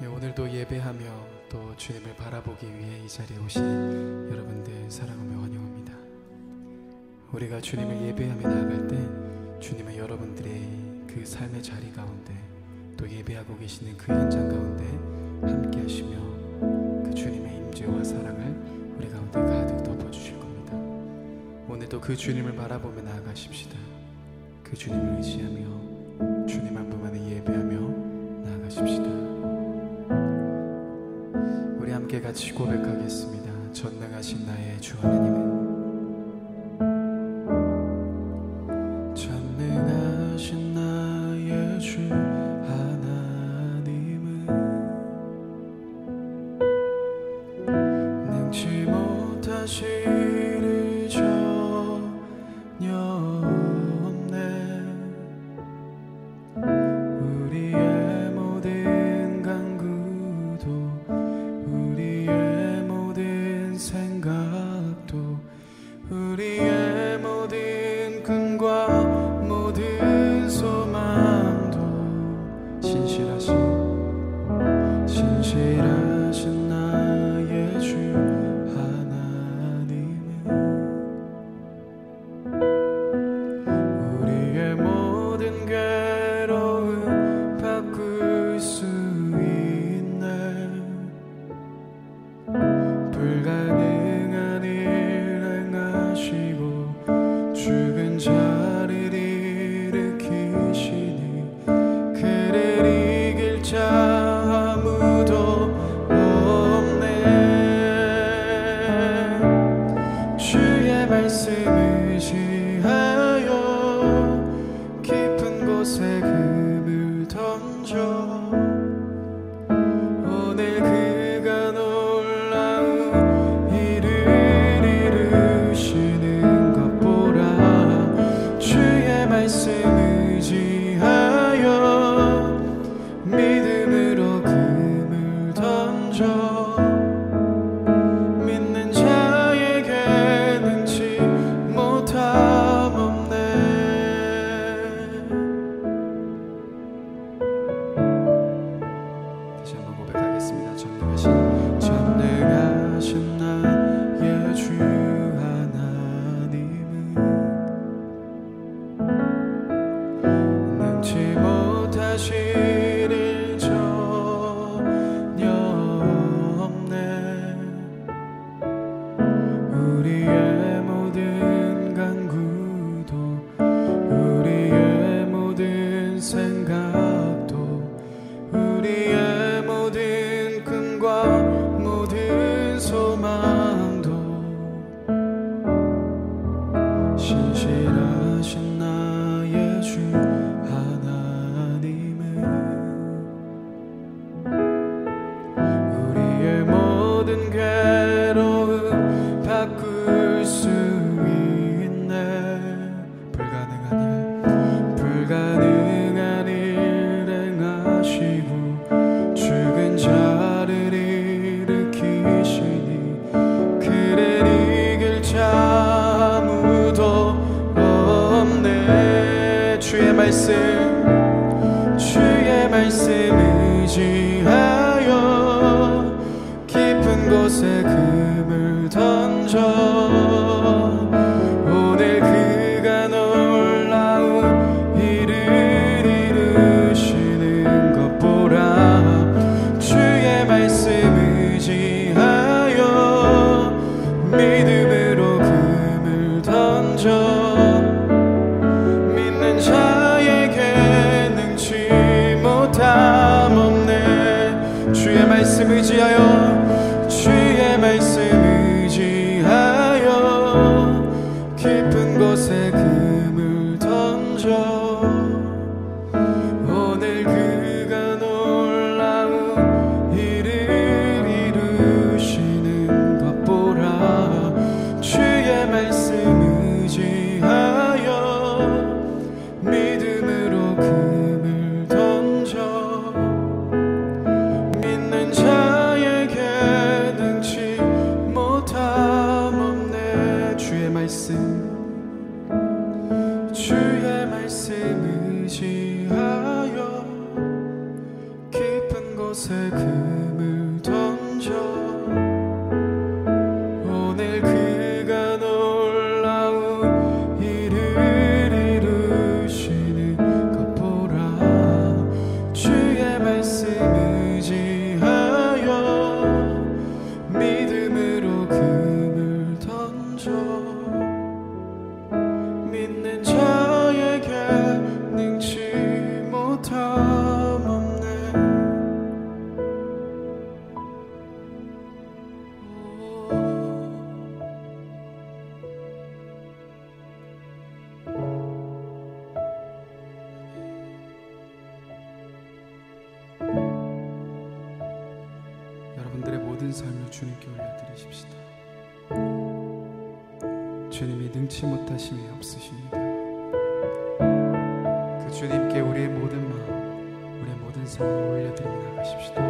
오늘도 예배하며 또 주님을 바라보기 위해 이 자리에 오신 여러분들 사랑하며 환영합니다. 우리가 주님을 예배하며 나아갈 때 주님은 여러분들의 그 삶의 자리 가운데 또 예배하고 계시는 그 현장 가운데 함께 하시며 그 주님의 임재와 사랑을 우리 가운데 가득 덮어주실 겁니다. 오늘도 그 주님을 바라보며 나아가십시다. 그 주님을 의지하며 주님 한 분만을 예배하며 나아가십시다. 우리 함께 같이 고백하겠습니다. 전능하신 나의 주 하나님은, 전능하신 나의 주 하나님은 능치 못하실 일 전혀 없네. 우리의 모든 간구도 우리의 모든 생각도 우리의 모든 꿈과 모든 소망도 신실하신 나의 주 하나님은 우리의 모든 괴로움 바꿀 수 있네. 불가능한 일 행하시고 죽은 자를 일으키시니 그를 이길 자 아무도 없네. 주의 말씀 의지하여 깊은 곳에 금을 던져 오늘 그가 놀라운 일을 이루시는 것 보라. 주의 말씀 의지하여 믿음으로 금을 던져 믿는 자에게 능치 못함 없네. 다시 한번 고백하겠습니다. 전능하신 나의 주 하나님은 능치 못하실 일 전혀 없네. 우리의 모든 간구도 우리의 모든 생각도 우리의 모든 꿈과 모든 소망도 신실하신 나의 주 하나님은 우리의 모든 괴로움 바꿀 수 있네. 불가능한 일 행하시고 죽은 자를 일으키시니 그를 이길 자 아무도 없네. 주의 말씀 의지하여 깊은 곳에 금을 던져 오늘 그가 놀라운 일을 이루시는 것 보라. 주의 말씀 의지하여 믿음으로 금을 던져 믿는 자에게 능치 못함 없네. 주의 말씀 의지하여 깊은 곳에 금을 던져 오늘 그가 놀라운 일을 이루시는 것 보라. 주의 말씀 의지하여 믿음으로 금을 던져 믿는 자에게 곳에 금을 던져 오늘 그가 놀라운 일을 이루시는 것 보라. 주의 말씀 의지하여 믿음으로 금을 던져 믿는 자에게 능치 못함 없네. 여러분들의 모든 삶을 주님께 올려드리십시다. 주님이 능치 못하심이 없으십니다. 그 주님께 우리의 모든 마음, 우리의 모든 삶을 올려드리며 나가십시다.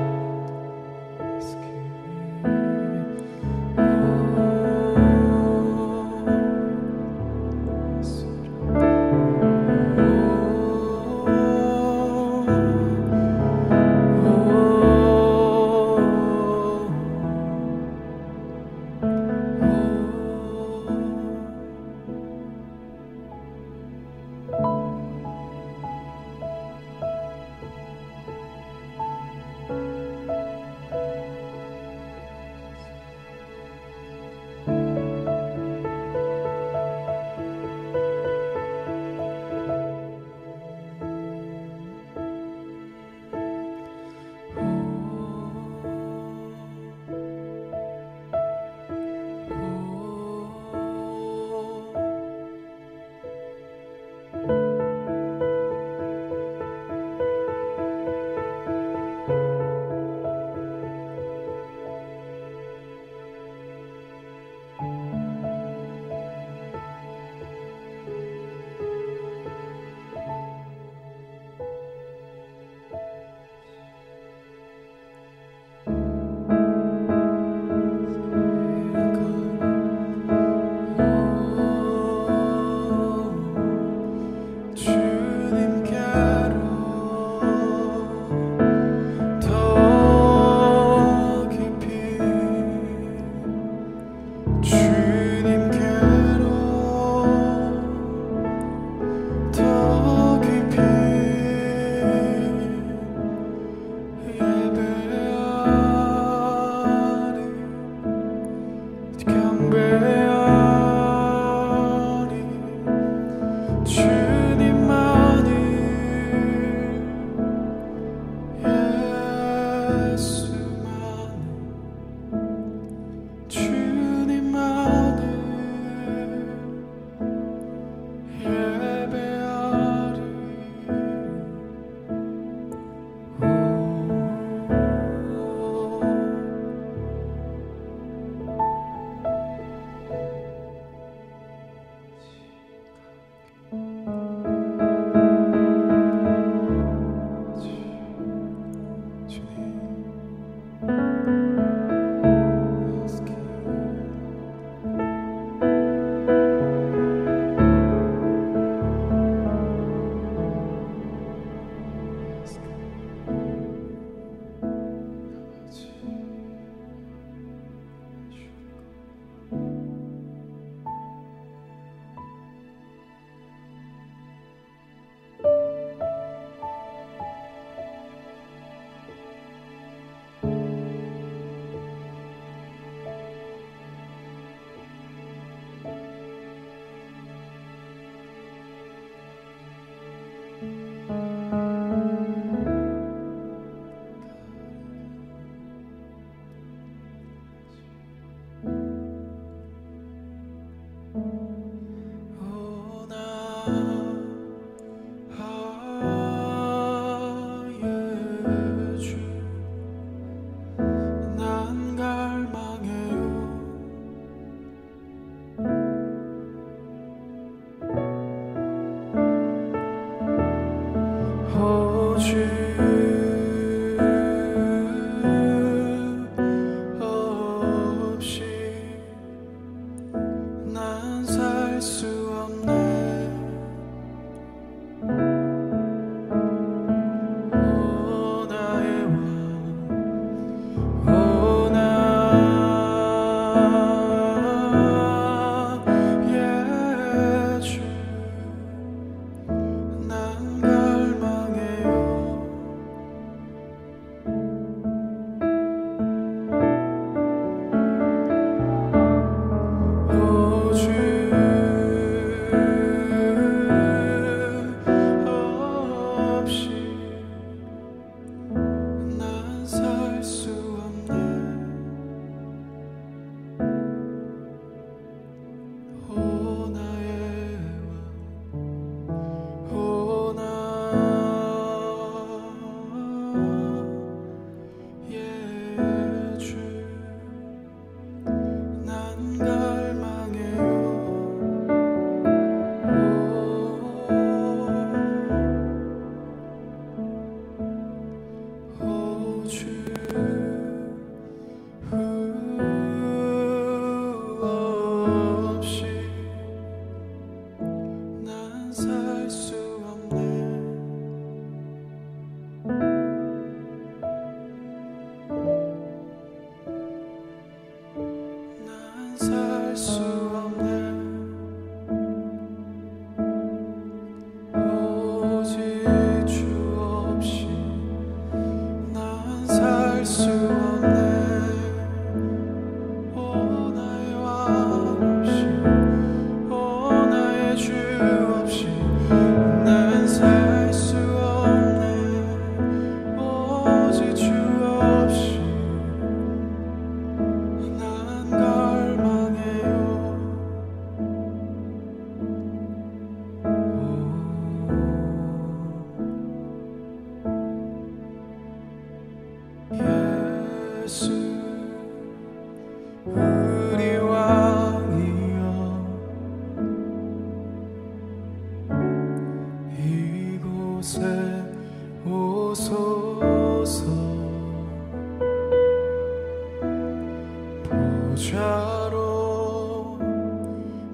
보좌로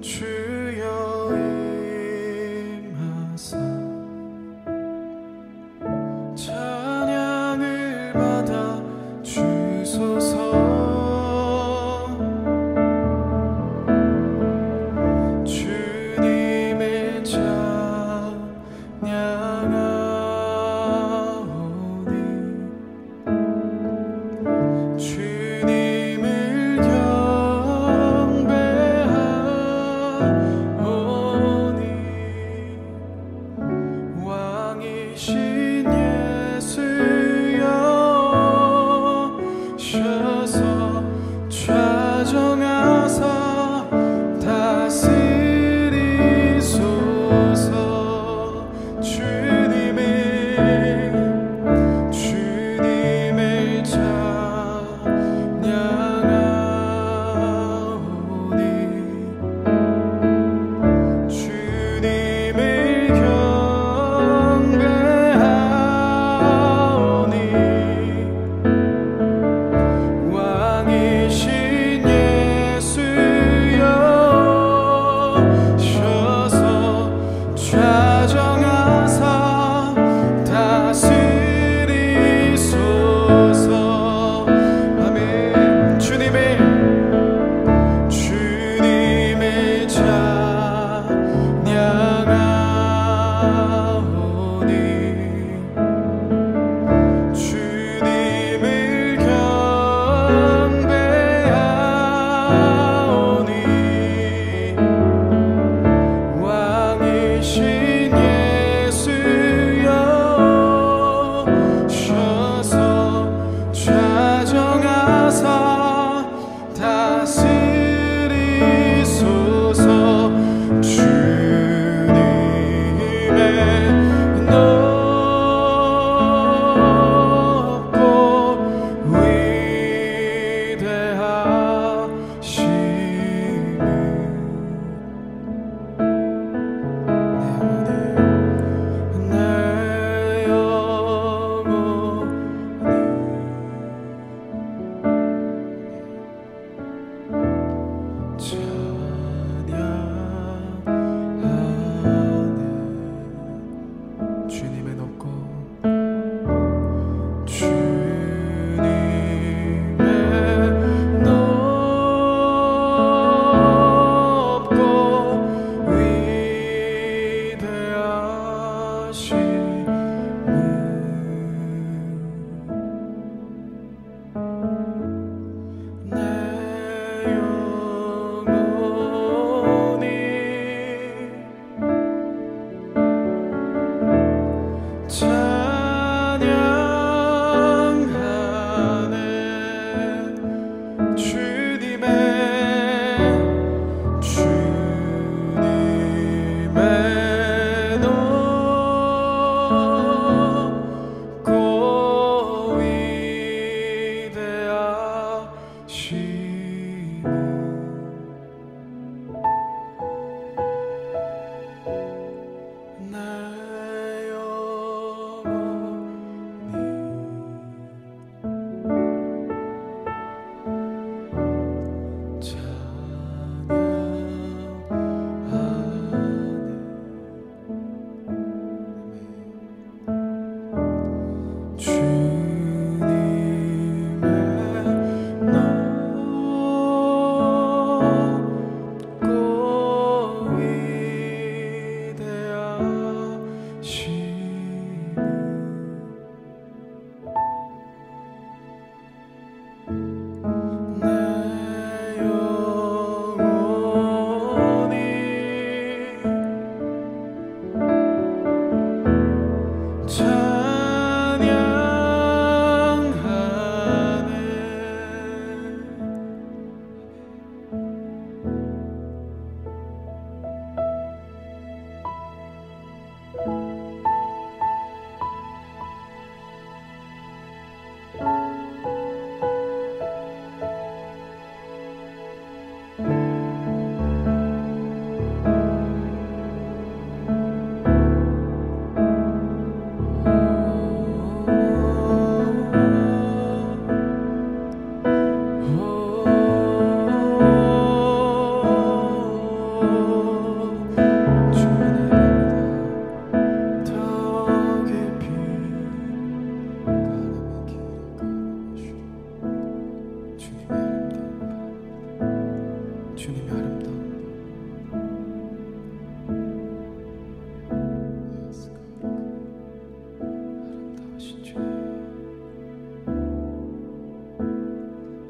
주여 임하사 찬양을 받아 주소서. 주님을 찬양하오니 주님을 경배하오니 왕이신 예수 여호와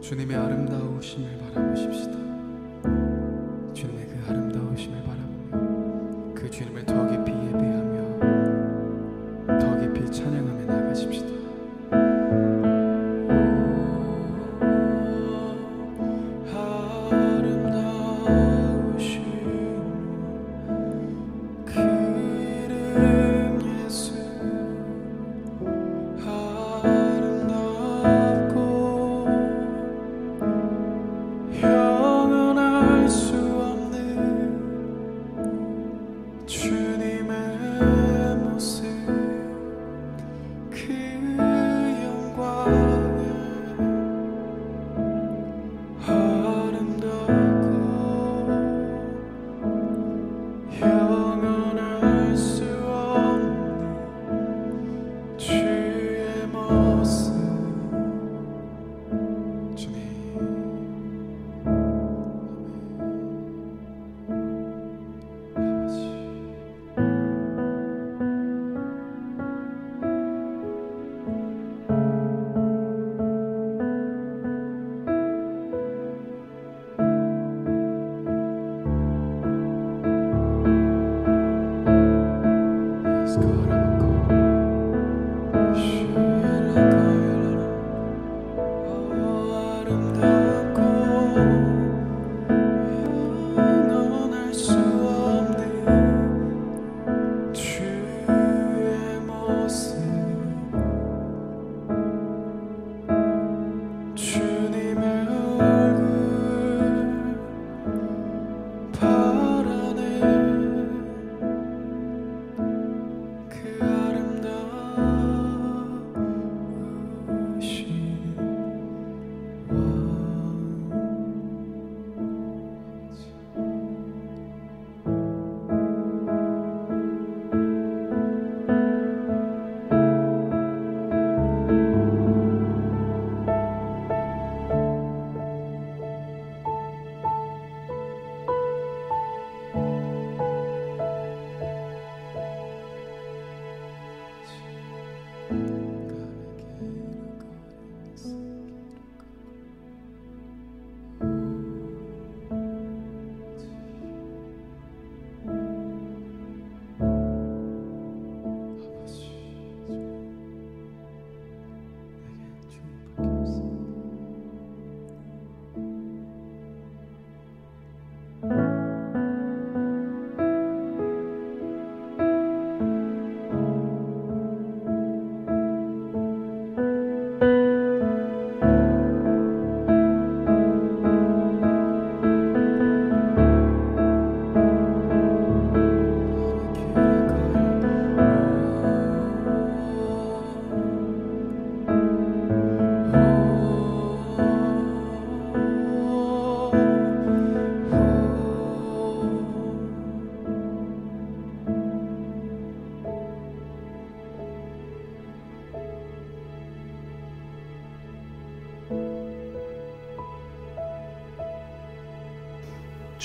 주님의 아름다우심을 바라보십시다. 주님의 그 아름다우심을 바라보며 그 주님을 더 깊이 예배하며 더 깊이 찬양하며 나가십시다.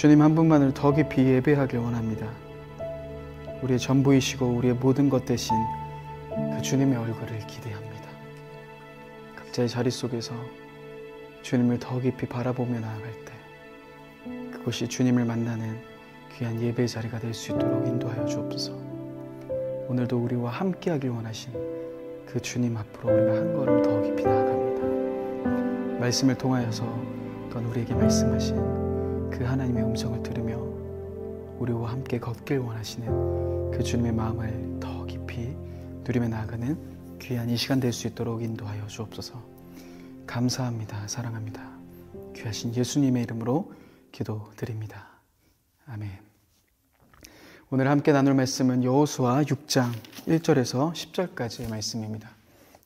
주님 한 분만을 더 깊이 예배하길 원합니다. 우리의 전부이시고 우리의 모든 것 대신 그 주님의 얼굴을 기대합니다. 각자의 자리 속에서 주님을 더 깊이 바라보며 나아갈 때 그것이 주님을 만나는 귀한 예배 자리가 될 수 있도록 인도하여 주옵소서. 오늘도 우리와 함께하길 원하신 그 주님 앞으로 우리가 한 걸음 더 깊이 나아갑니다. 말씀을 통하여서 또한 우리에게 말씀하신 그 하나님의 음성을 들으며 우리와 함께 걷길 원하시는 그 주님의 마음을 더 깊이 누리며 나아가는 귀한 이 시간 될 수 있도록 인도하여 주옵소서. 감사합니다. 사랑합니다. 귀하신 예수님의 이름으로 기도드립니다. 아멘. 오늘 함께 나눌 말씀은 여호수아 6장 1절에서 10절까지의 말씀입니다.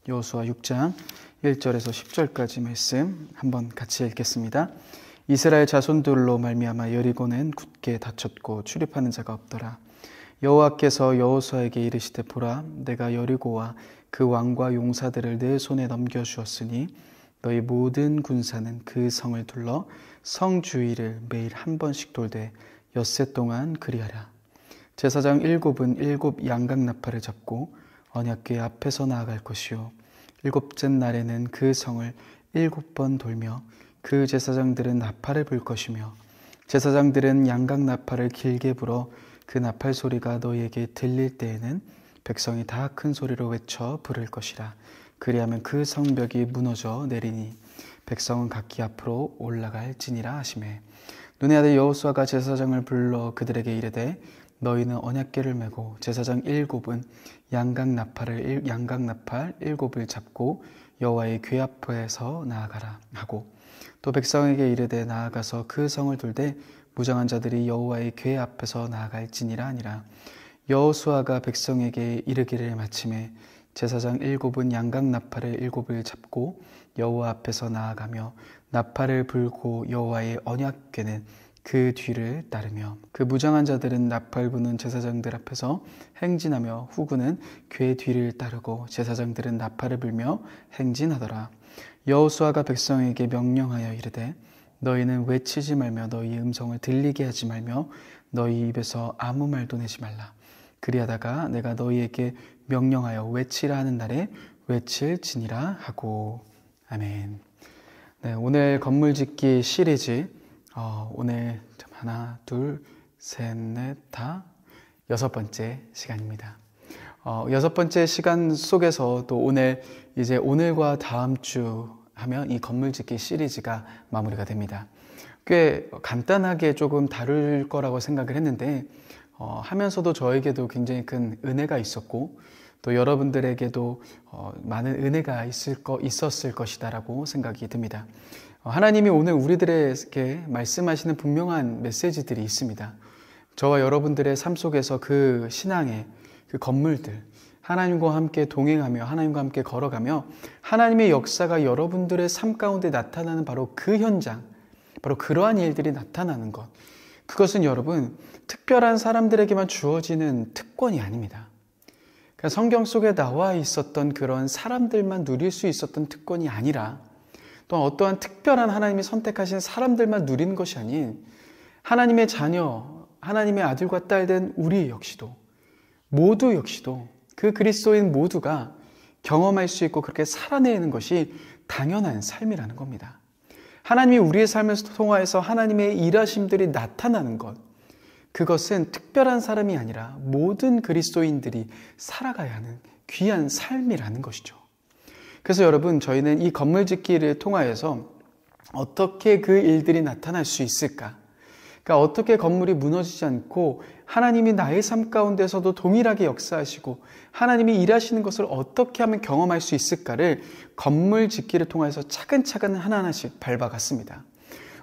여호수아 6장 1절에서 10절까지 말씀 한번 같이 읽겠습니다. 이스라엘 자손들로 말미암아 여리고는 굳게 닫혔고 출입하는 자가 없더라. 여호와께서 여호수아에게 이르시되 보라, 내가 여리고와 그 왕과 용사들을 내 손에 넘겨주었으니 너희 모든 군사는 그 성을 둘러 성 주위를 매일 한 번씩 돌되 엿새 동안 그리하라. 제사장 7은 7 양각나팔을 잡고 언약궤 앞에서 나아갈 것이요 7째 날에는 그 성을 7번 돌며 그 제사장들은 나팔을 불 것이며 제사장들은 양각 나팔을 길게 불어 그 나팔 소리가 너희에게 들릴 때에는 백성이 다 큰 소리로 외쳐 부를 것이라. 그리하면 그 성벽이 무너져 내리니 백성은 각기 앞으로 올라갈지니라 하시매 눈의 아들 여호수아가 제사장을 불러 그들에게 이르되 너희는 언약궤를 메고 제사장 7은 양각 나팔 7을 잡고 여호와의 궤 앞에서 나아가라 하고 또 백성에게 이르되 나아가서 그 성을 돌되 무장한 자들이 여호와의 궤 앞에서 나아갈지니라 하니라. 여호수아가 백성에게 이르기를 마침에 제사장 7은 양각 나팔을 7을 잡고 여호와 앞에서 나아가며 나팔을 불고 여호와의 언약궤는 그 뒤를 따르며 그 무장한 자들은 나팔 부는 제사장들 앞에서 행진하며 후군은 궤 뒤를 따르고 제사장들은 나팔을 불며 행진하더라. 여호수아가 백성에게 명령하여 이르되 너희는 외치지 말며 너희 음성을 들리게 하지 말며 너희 입에서 아무 말도 내지 말라. 그리하다가 내가 너희에게 명령하여 외치라 하는 날에 외칠지니라 하고. 아멘. 네, 오늘 건물짓기 시리즈 오늘 하나, 둘, 셋, 넷, 다 6번째 시간입니다. 6번째 시간 속에서 또 오늘 이제 오늘과 다음 주 하면 이 건물짓기 시리즈가 마무리가 됩니다. 꽤 간단하게 조금 다룰 거라고 생각을 했는데 하면서도 저에게도 굉장히 큰 은혜가 있었고 또 여러분들에게도 많은 은혜가 있었을 것이다라고 생각이 듭니다. 하나님이 오늘 우리들에게 말씀하시는 분명한 메시지들이 있습니다. 저와 여러분들의 삶 속에서 그 신앙의 그 건물들, 하나님과 함께 동행하며 하나님과 함께 걸어가며 하나님의 역사가 여러분들의 삶 가운데 나타나는 바로 그 현장, 바로 그러한 일들이 나타나는 것, 그것은 여러분 특별한 사람들에게만 주어지는 특권이 아닙니다. 그러니까 성경 속에 나와 있었던 그런 사람들만 누릴 수 있었던 특권이 아니라 또 어떠한 특별한 하나님이 선택하신 사람들만 누리는 것이 아닌 하나님의 자녀, 하나님의 아들과 딸 된 우리 역시도 모두 역시도 그 그리스도인 모두가 경험할 수 있고 그렇게 살아내는 것이 당연한 삶이라는 겁니다. 하나님이 우리의 삶을 통하여서 하나님의 일하심들이 나타나는 것, 그것은 특별한 사람이 아니라 모든 그리스도인들이 살아가야 하는 귀한 삶이라는 것이죠. 그래서 여러분, 저희는 이 건물짓기를 통하여서 어떻게 그 일들이 나타날 수 있을까? 그러니까 어떻게 건물이 무너지지 않고 하나님이 나의 삶 가운데서도 동일하게 역사하시고 하나님이 일하시는 것을 어떻게 하면 경험할 수 있을까를 건물짓기를 통해서 차근차근 하나하나씩 밟아갔습니다.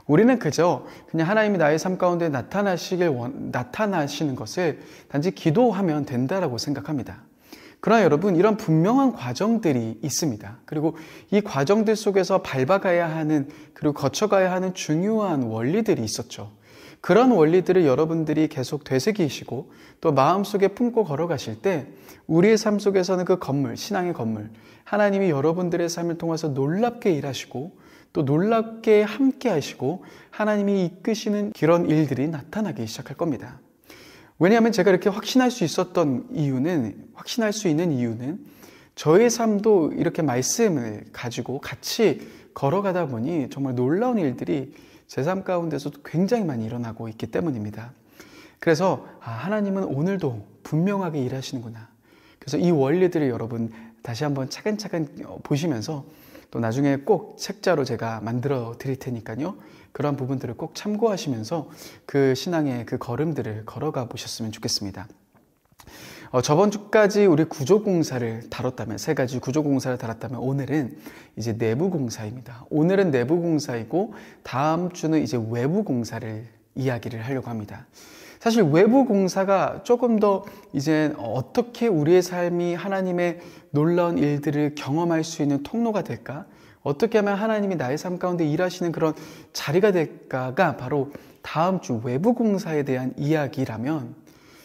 우리는 그냥 하나님이 나의 삶 가운데 나타나시는 것을 단지 기도하면 된다라고 생각합니다. 그러나 여러분, 이런 분명한 과정들이 있습니다. 그리고 이 과정들 속에서 밟아가야 하는, 그리고 거쳐가야 하는 중요한 원리들이 있었죠. 그런 원리들을 여러분들이 계속 되새기시고 또 마음속에 품고 걸어가실 때 우리의 삶 속에서는 그 건물, 신앙의 건물, 하나님이 여러분들의 삶을 통해서 놀랍게 일하시고 또 놀랍게 함께 하시고 하나님이 이끄시는 그런 일들이 나타나기 시작할 겁니다. 왜냐하면 제가 이렇게 확신할 수 있는 이유는 저의 삶도 이렇게 말씀을 가지고 같이 걸어가다 보니 정말 놀라운 일들이 제 삶 가운데서도 굉장히 많이 일어나고 있기 때문입니다. 그래서 하나님은 오늘도 분명하게 일하시는구나. 그래서 이 원리들을 여러분 다시 한번 차근차근 보시면서 또 나중에 꼭 책자로 제가 만들어 드릴 테니까요. 그런 부분들을 꼭 참고하시면서 그 신앙의 그 걸음들을 걸어가 보셨으면 좋겠습니다. 저번 주까지 우리 구조공사를 다뤘다면, 3가지 구조공사를 다뤘다면 오늘은 이제 내부공사입니다. 오늘은 내부공사이고 다음 주는 이제 외부공사를 이야기를 하려고 합니다. 사실 외부공사가 조금 더 이제 어떻게 우리의 삶이 하나님의 놀라운 일들을 경험할 수 있는 통로가 될까? 어떻게 하면 하나님이 나의 삶 가운데 일하시는 그런 자리가 될까가 바로 다음 주 외부공사에 대한 이야기라면,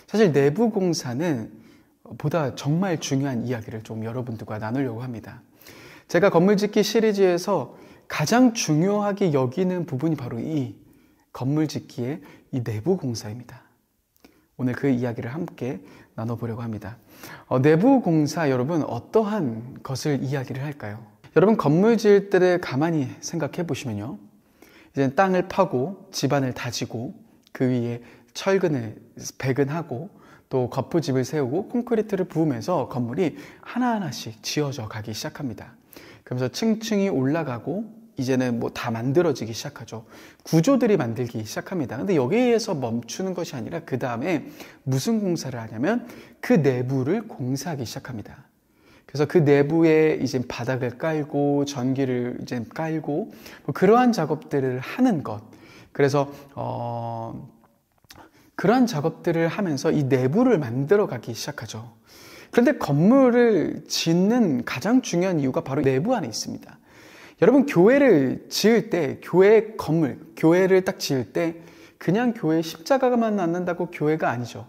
사실 내부공사는 보다 정말 중요한 이야기를 좀 여러분들과 나누려고 합니다. 제가 건물짓기 시리즈에서 가장 중요하게 여기는 부분이 바로 이 건물짓기의 이 내부공사입니다. 오늘 그 이야기를 함께 나눠보려고 합니다. 내부공사, 여러분 어떠한 것을 이야기를 할까요? 여러분 건물 지을 때를 가만히 생각해 보시면요, 이제 땅을 파고 집안을 다지고 그 위에 철근을 배근하고 또 거푸집을 세우고 콘크리트를 부으면서 건물이 하나하나씩 지어져 가기 시작합니다. 그러면서 층층이 올라가고 이제는 뭐 다 만들어지기 시작하죠. 구조들이 만들기 시작합니다. 근데 여기에서 멈추는 것이 아니라 그 다음에 무슨 공사를 하냐면 그 내부를 공사하기 시작합니다. 그래서 그 내부에 이제 바닥을 깔고 전기를 이제 깔고 뭐 그러한 작업들을 하는 것. 그래서 그러한 작업들을 하면서 이 내부를 만들어 가기 시작하죠. 그런데 건물을 짓는 가장 중요한 이유가 바로 내부 안에 있습니다. 여러분, 교회를 지을 때, 교회 건물, 교회를 딱 지을 때 그냥 교회 십자가만 낳는다고 교회가 아니죠.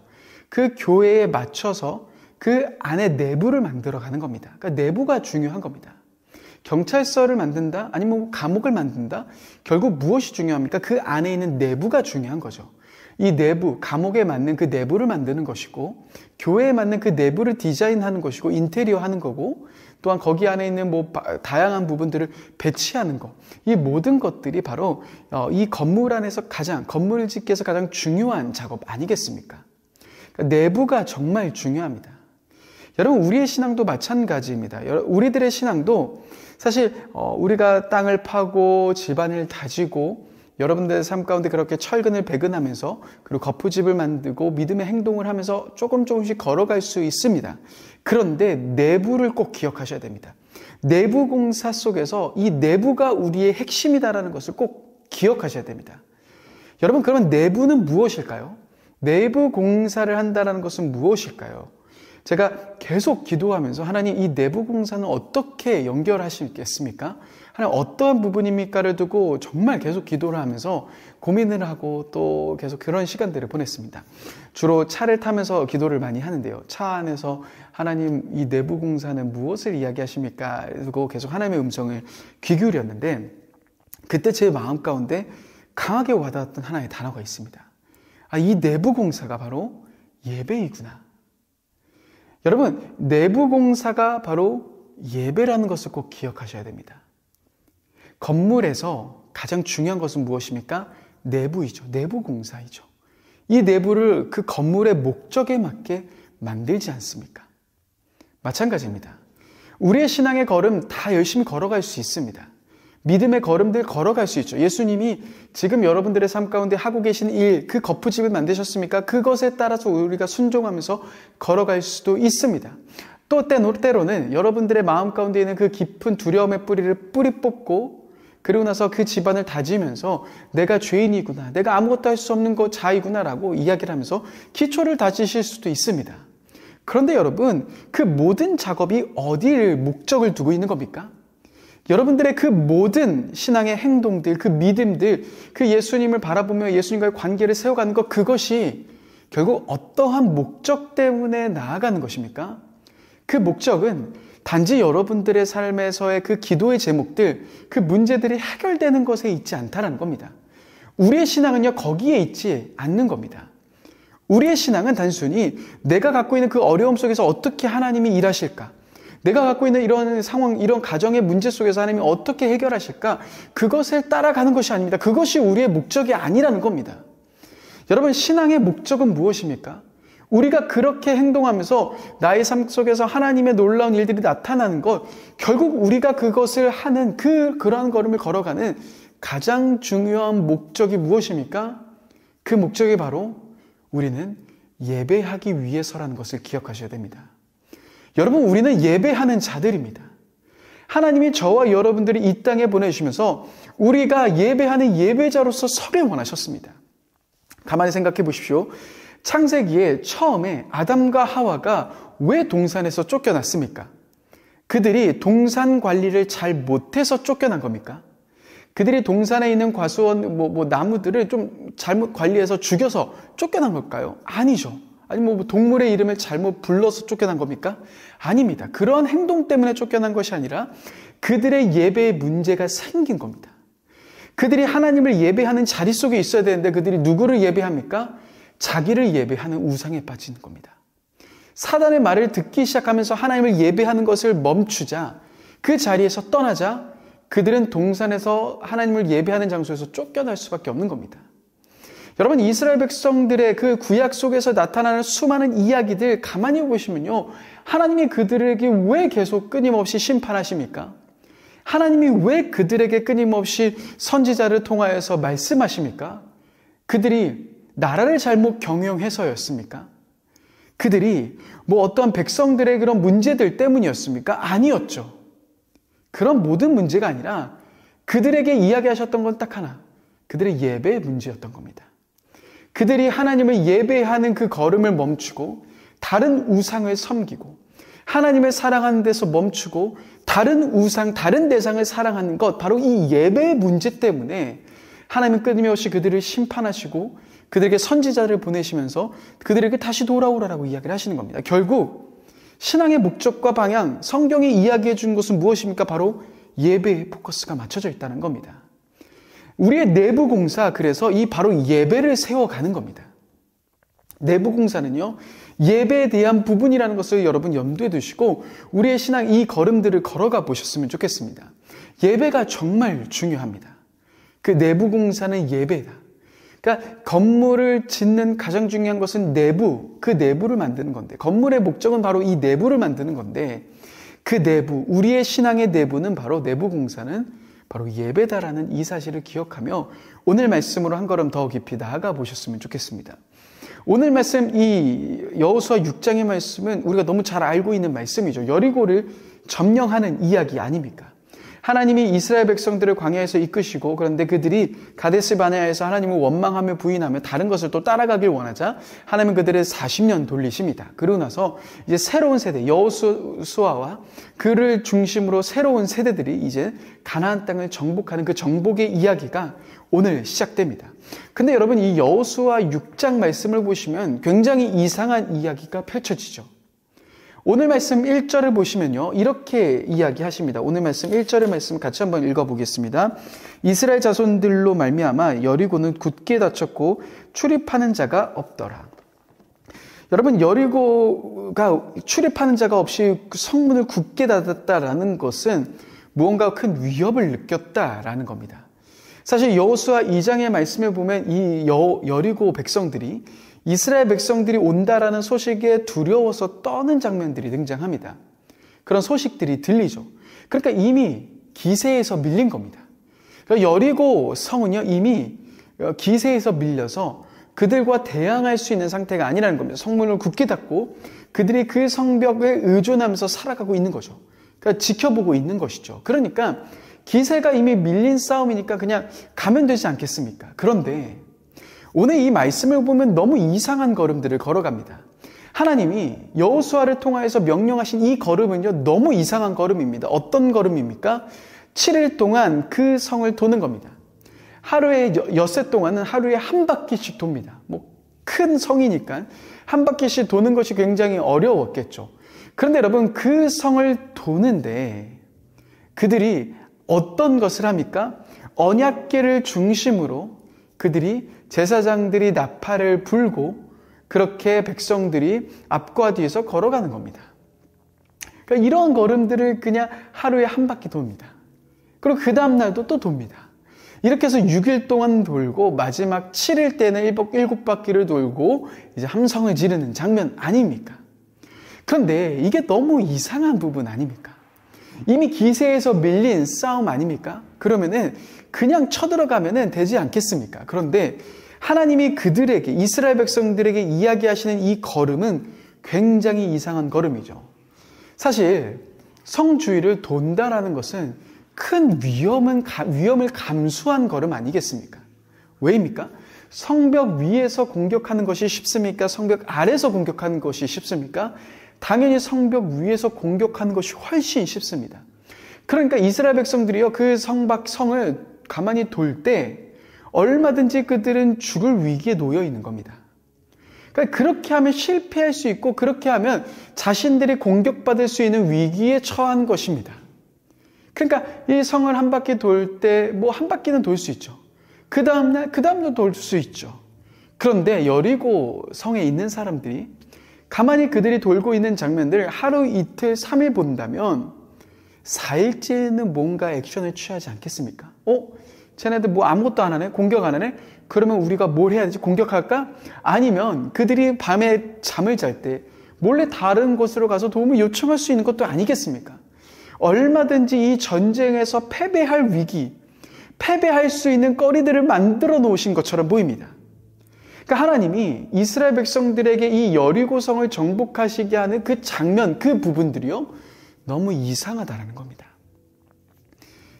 그 교회에 맞춰서 그 안에 내부를 만들어 가는 겁니다. 그러니까 내부가 중요한 겁니다. 경찰서를 만든다? 아니면 감옥을 만든다? 결국 무엇이 중요합니까? 그 안에 있는 내부가 중요한 거죠. 이 내부, 감옥에 맞는 그 내부를 만드는 것이고, 교회에 맞는 그 내부를 디자인하는 것이고, 인테리어 하는 거고, 또한 거기 안에 있는 뭐 다양한 부분들을 배치하는 것. 이 모든 것들이 바로 이 건물 안에서 건물을 짓기 위해서 가장 중요한 작업 아니겠습니까? 그러니까 내부가 정말 중요합니다. 여러분, 우리의 신앙도 마찬가지입니다. 우리들의 신앙도 사실 우리가 땅을 파고 집안을 다지고 여러분들의 삶 가운데 그렇게 철근을 배근하면서 그리고 거푸집을 만들고 믿음의 행동을 하면서 조금씩 걸어갈 수 있습니다. 그런데 내부를 꼭 기억하셔야 됩니다. 내부 공사 속에서 이 내부가 우리의 핵심이다라는 것을 꼭 기억하셔야 됩니다. 여러분, 그러면 내부는 무엇일까요? 내부 공사를 한다는 것은 무엇일까요? 제가 계속 기도하면서 하나님, 이 내부 공사는 어떻게 연결하시겠습니까? 하나님, 어떠한 부분입니까를 두고 정말 계속 기도를 하면서 고민을 하고 또 계속 그런 시간들을 보냈습니다. 주로 차를 타면서 기도를 많이 하는데요. 차 안에서 하나님, 이 내부 공사는 무엇을 이야기하십니까? 그리고 계속 하나님의 음성을 귀 기울였는데 그때 제 마음 가운데 강하게 와닿았던 하나의 단어가 있습니다. 이 내부 공사가 바로 예배이구나. 여러분, 내부 공사가 바로 예배라는 것을 꼭 기억하셔야 됩니다. 건물에서 가장 중요한 것은 무엇입니까? 내부이죠. 내부 공사이죠. 이 내부를 그 건물의 목적에 맞게 만들지 않습니까? 마찬가지입니다. 우리의 신앙의 걸음 다 열심히 걸어갈 수 있습니다. 믿음의 걸음들 걸어갈 수 있죠. 예수님이 지금 여러분들의 삶 가운데 하고 계신 일, 그 거푸집을 만드셨습니까? 그것에 따라서 우리가 순종하면서 걸어갈 수도 있습니다. 또 때로는 여러분들의 마음 가운데 있는 그 깊은 두려움의 뿌리를 뿌리 뽑고 그리고 나서 그 집안을 다지면서 내가 죄인이구나, 내가 아무것도 할 수 없는 것 자이구나라고 이야기를 하면서 기초를 다지실 수도 있습니다. 그런데 여러분, 그 모든 작업이 어디를 목적을 두고 있는 겁니까? 여러분들의 그 모든 신앙의 행동들, 그 믿음들, 그 예수님을 바라보며 예수님과의 관계를 세워가는 것, 그것이 결국 어떠한 목적 때문에 나아가는 것입니까? 그 목적은 단지 여러분들의 삶에서의 그 기도의 제목들, 그 문제들이 해결되는 것에 있지 않다는 겁니다. 우리의 신앙은요, 거기에 있지 않는 겁니다. 우리의 신앙은 단순히 내가 갖고 있는 그 어려움 속에서 어떻게 하나님이 일하실까? 내가 갖고 있는 이런 상황, 이런 가정의 문제 속에서 하나님이 어떻게 해결하실까? 그것을 따라가는 것이 아닙니다. 그것이 우리의 목적이 아니라는 겁니다. 여러분, 신앙의 목적은 무엇입니까? 우리가 그렇게 행동하면서 나의 삶 속에서 하나님의 놀라운 일들이 나타나는 것, 결국 우리가 그것을 하는 그러한 걸음을 걸어가는 가장 중요한 목적이 무엇입니까? 그 목적이 바로 우리는 예배하기 위해서라는 것을 기억하셔야 됩니다. 여러분, 우리는 예배하는 자들입니다. 하나님이 저와 여러분들이 이 땅에 보내주시면서 우리가 예배하는 예배자로서 서길 원하셨습니다. 가만히 생각해 보십시오. 창세기에 처음에 아담과 하와가 왜 동산에서 쫓겨났습니까? 그들이 동산 관리를 잘 못해서 쫓겨난 겁니까? 그들이 동산에 있는 과수원, 나무들을 좀 잘못 관리해서 죽여서 쫓겨난 걸까요? 아니죠. 아니 동물의 이름을 잘못 불러서 쫓겨난 겁니까? 아닙니다. 그러한 행동 때문에 쫓겨난 것이 아니라 그들의 예배에 문제가 생긴 겁니다. 그들이 하나님을 예배하는 자리 속에 있어야 되는데 그들이 누구를 예배합니까? 자기를 예배하는 우상에 빠지는 겁니다. 사단의 말을 듣기 시작하면서 하나님을 예배하는 것을 멈추자, 그 자리에서 떠나자 그들은 동산에서 하나님을 예배하는 장소에서 쫓겨날 수밖에 없는 겁니다. 여러분, 이스라엘 백성들의 그 구약 속에서 나타나는 수많은 이야기들 가만히 보시면요, 하나님이 그들에게 왜 계속 끊임없이 심판하십니까? 하나님이 왜 그들에게 끊임없이 선지자를 통하여서 말씀하십니까? 그들이 나라를 잘못 경영해서였습니까? 그들이 뭐 어떠한 백성들의 그런 문제들 때문이었습니까? 아니었죠. 그런 모든 문제가 아니라 그들에게 이야기하셨던 건 딱 하나, 그들의 예배의 문제였던 겁니다. 그들이 하나님을 예배하는 그 걸음을 멈추고 다른 우상을 섬기고 하나님을 사랑하는 데서 멈추고 다른 우상, 다른 대상을 사랑하는 것, 바로 이 예배의 문제 때문에 하나님은 끊임없이 그들을 심판하시고 그들에게 선지자를 보내시면서 그들에게 다시 돌아오라라고 이야기를 하시는 겁니다. 결국 신앙의 목적과 방향, 성경이 이야기해 준 것은 무엇입니까? 바로 예배의 포커스가 맞춰져 있다는 겁니다. 우리의 내부 공사, 그래서 이 바로 예배를 세워가는 겁니다. 내부 공사는요, 예배에 대한 부분이라는 것을 여러분 염두에 두시고 우리의 신앙 이 걸음들을 걸어가 보셨으면 좋겠습니다. 예배가 정말 중요합니다. 그 내부 공사는 예배다. 그러니까 건물을 짓는 가장 중요한 것은 내부, 그 내부를 만드는 건데, 건물의 목적은 바로 이 내부를 만드는 건데, 그 내부, 우리의 신앙의 내부는 바로, 내부 공사는 바로 예배다라는 이 사실을 기억하며 오늘 말씀으로 한 걸음 더 깊이 나아가 보셨으면 좋겠습니다. 오늘 말씀, 이 여호수아 6장의 말씀은 우리가 너무 잘 알고 있는 말씀이죠. 여리고를 점령하는 이야기 아닙니까? 하나님이 이스라엘 백성들을 광야에서 이끄시고, 그런데 그들이 가데스 바네아에서 하나님을 원망하며 부인하며 다른 것을 또 따라가길 원하자 하나님은 그들을 40년 돌리십니다. 그러고 나서 이제 새로운 세대, 여호수아와 그를 중심으로 새로운 세대들이 이제 가나안 땅을 정복하는 그 정복의 이야기가 오늘 시작됩니다. 근데 여러분, 이 여호수아 6장 말씀을 보시면 굉장히 이상한 이야기가 펼쳐지죠. 오늘 말씀 1절을 보시면요, 이렇게 이야기하십니다. 오늘 말씀 1절의 말씀 같이 한번 읽어보겠습니다. 이스라엘 자손들로 말미암아 여리고는 굳게 닫혔고 출입하는 자가 없더라. 여러분, 여리고가 출입하는 자가 없이 성문을 굳게 닫았다라는 것은 무언가 큰 위협을 느꼈다라는 겁니다. 사실 여호수아 2장의 말씀에 보면 이 여리고 백성들이, 이스라엘 백성들이 온다라는 소식에 두려워서 떠는 장면들이 등장합니다. 그런 소식들이 들리죠. 그러니까 이미 기세에서 밀린 겁니다. 그러니까 여리고 성은요, 이미 기세에서 밀려서 그들과 대항할 수 있는 상태가 아니라는 겁니다. 성문을 굳게 닫고 그들이 그 성벽에 의존하면서 살아가고 있는 거죠. 그러니까 지켜보고 있는 것이죠. 그러니까 기세가 이미 밀린 싸움이니까 그냥 가면 되지 않겠습니까? 그런데 오늘 이 말씀을 보면 너무 이상한 걸음들을 걸어갑니다. 하나님이 여호수아를 통하여서 명령하신 이 걸음은요, 너무 이상한 걸음입니다. 어떤 걸음입니까? 7일 동안 그 성을 도는 겁니다. 하루에 엿새 동안은 하루에 한 바퀴씩 돕니다. 뭐 큰 성이니까 한 바퀴씩 도는 것이 굉장히 어려웠겠죠. 그런데 여러분, 그 성을 도는데 그들이 어떤 것을 합니까? 언약궤를 중심으로 그들이, 제사장들이 나팔을 불고 그렇게 백성들이 앞과 뒤에서 걸어가는 겁니다. 그러니까 이런 걸음들을 그냥 하루에 한 바퀴 돕니다. 그리고 그 다음날도 또 돕니다. 이렇게 해서 6일 동안 돌고 마지막 7일 때는 7바퀴를 돌고 이제 함성을 지르는 장면 아닙니까? 그런데 이게 너무 이상한 부분 아닙니까? 이미 기세에서 밀린 싸움 아닙니까? 그러면은 그냥 쳐들어가면은 되지 않겠습니까? 그런데 하나님이 그들에게, 이스라엘 백성들에게 이야기하시는 이 걸음은 굉장히 이상한 걸음이죠. 사실 성 주위를 돈다라는 것은 큰 위험을 감수한 걸음 아니겠습니까? 왜입니까? 성벽 위에서 공격하는 것이 쉽습니까? 성벽 아래서 공격하는 것이 쉽습니까? 당연히 성벽 위에서 공격하는 것이 훨씬 쉽습니다. 그러니까 이스라엘 백성들이요, 그 성을 가만히 돌 때 얼마든지 그들은 죽을 위기에 놓여 있는 겁니다. 그러니까 그렇게 하면 실패할 수 있고, 그렇게 하면 자신들이 공격받을 수 있는 위기에 처한 것입니다. 그러니까 이 성을 한 바퀴 돌 때 뭐 한 바퀴는 돌 수 있죠. 그 다음도 돌 수 있죠. 그런데 여리고 성에 있는 사람들이 가만히 그들이 돌고 있는 장면들을 하루 이틀 3일 본다면 4일째는 뭔가 액션을 취하지 않겠습니까? 쟤네들 뭐 아무것도 안 하네? 공격 안 하네? 그러면 우리가 뭘 해야 되지? 공격할까? 아니면 그들이 밤에 잠을 잘 때 몰래 다른 곳으로 가서 도움을 요청할 수 있는 것도 아니겠습니까? 얼마든지 이 전쟁에서 패배할 위기, 패배할 수 있는 거리들을 만들어 놓으신 것처럼 보입니다. 그러니까 하나님이 이스라엘 백성들에게 이 여리고성을 정복하시게 하는 그 장면, 그 부분들이요, 너무 이상하다라는 겁니다.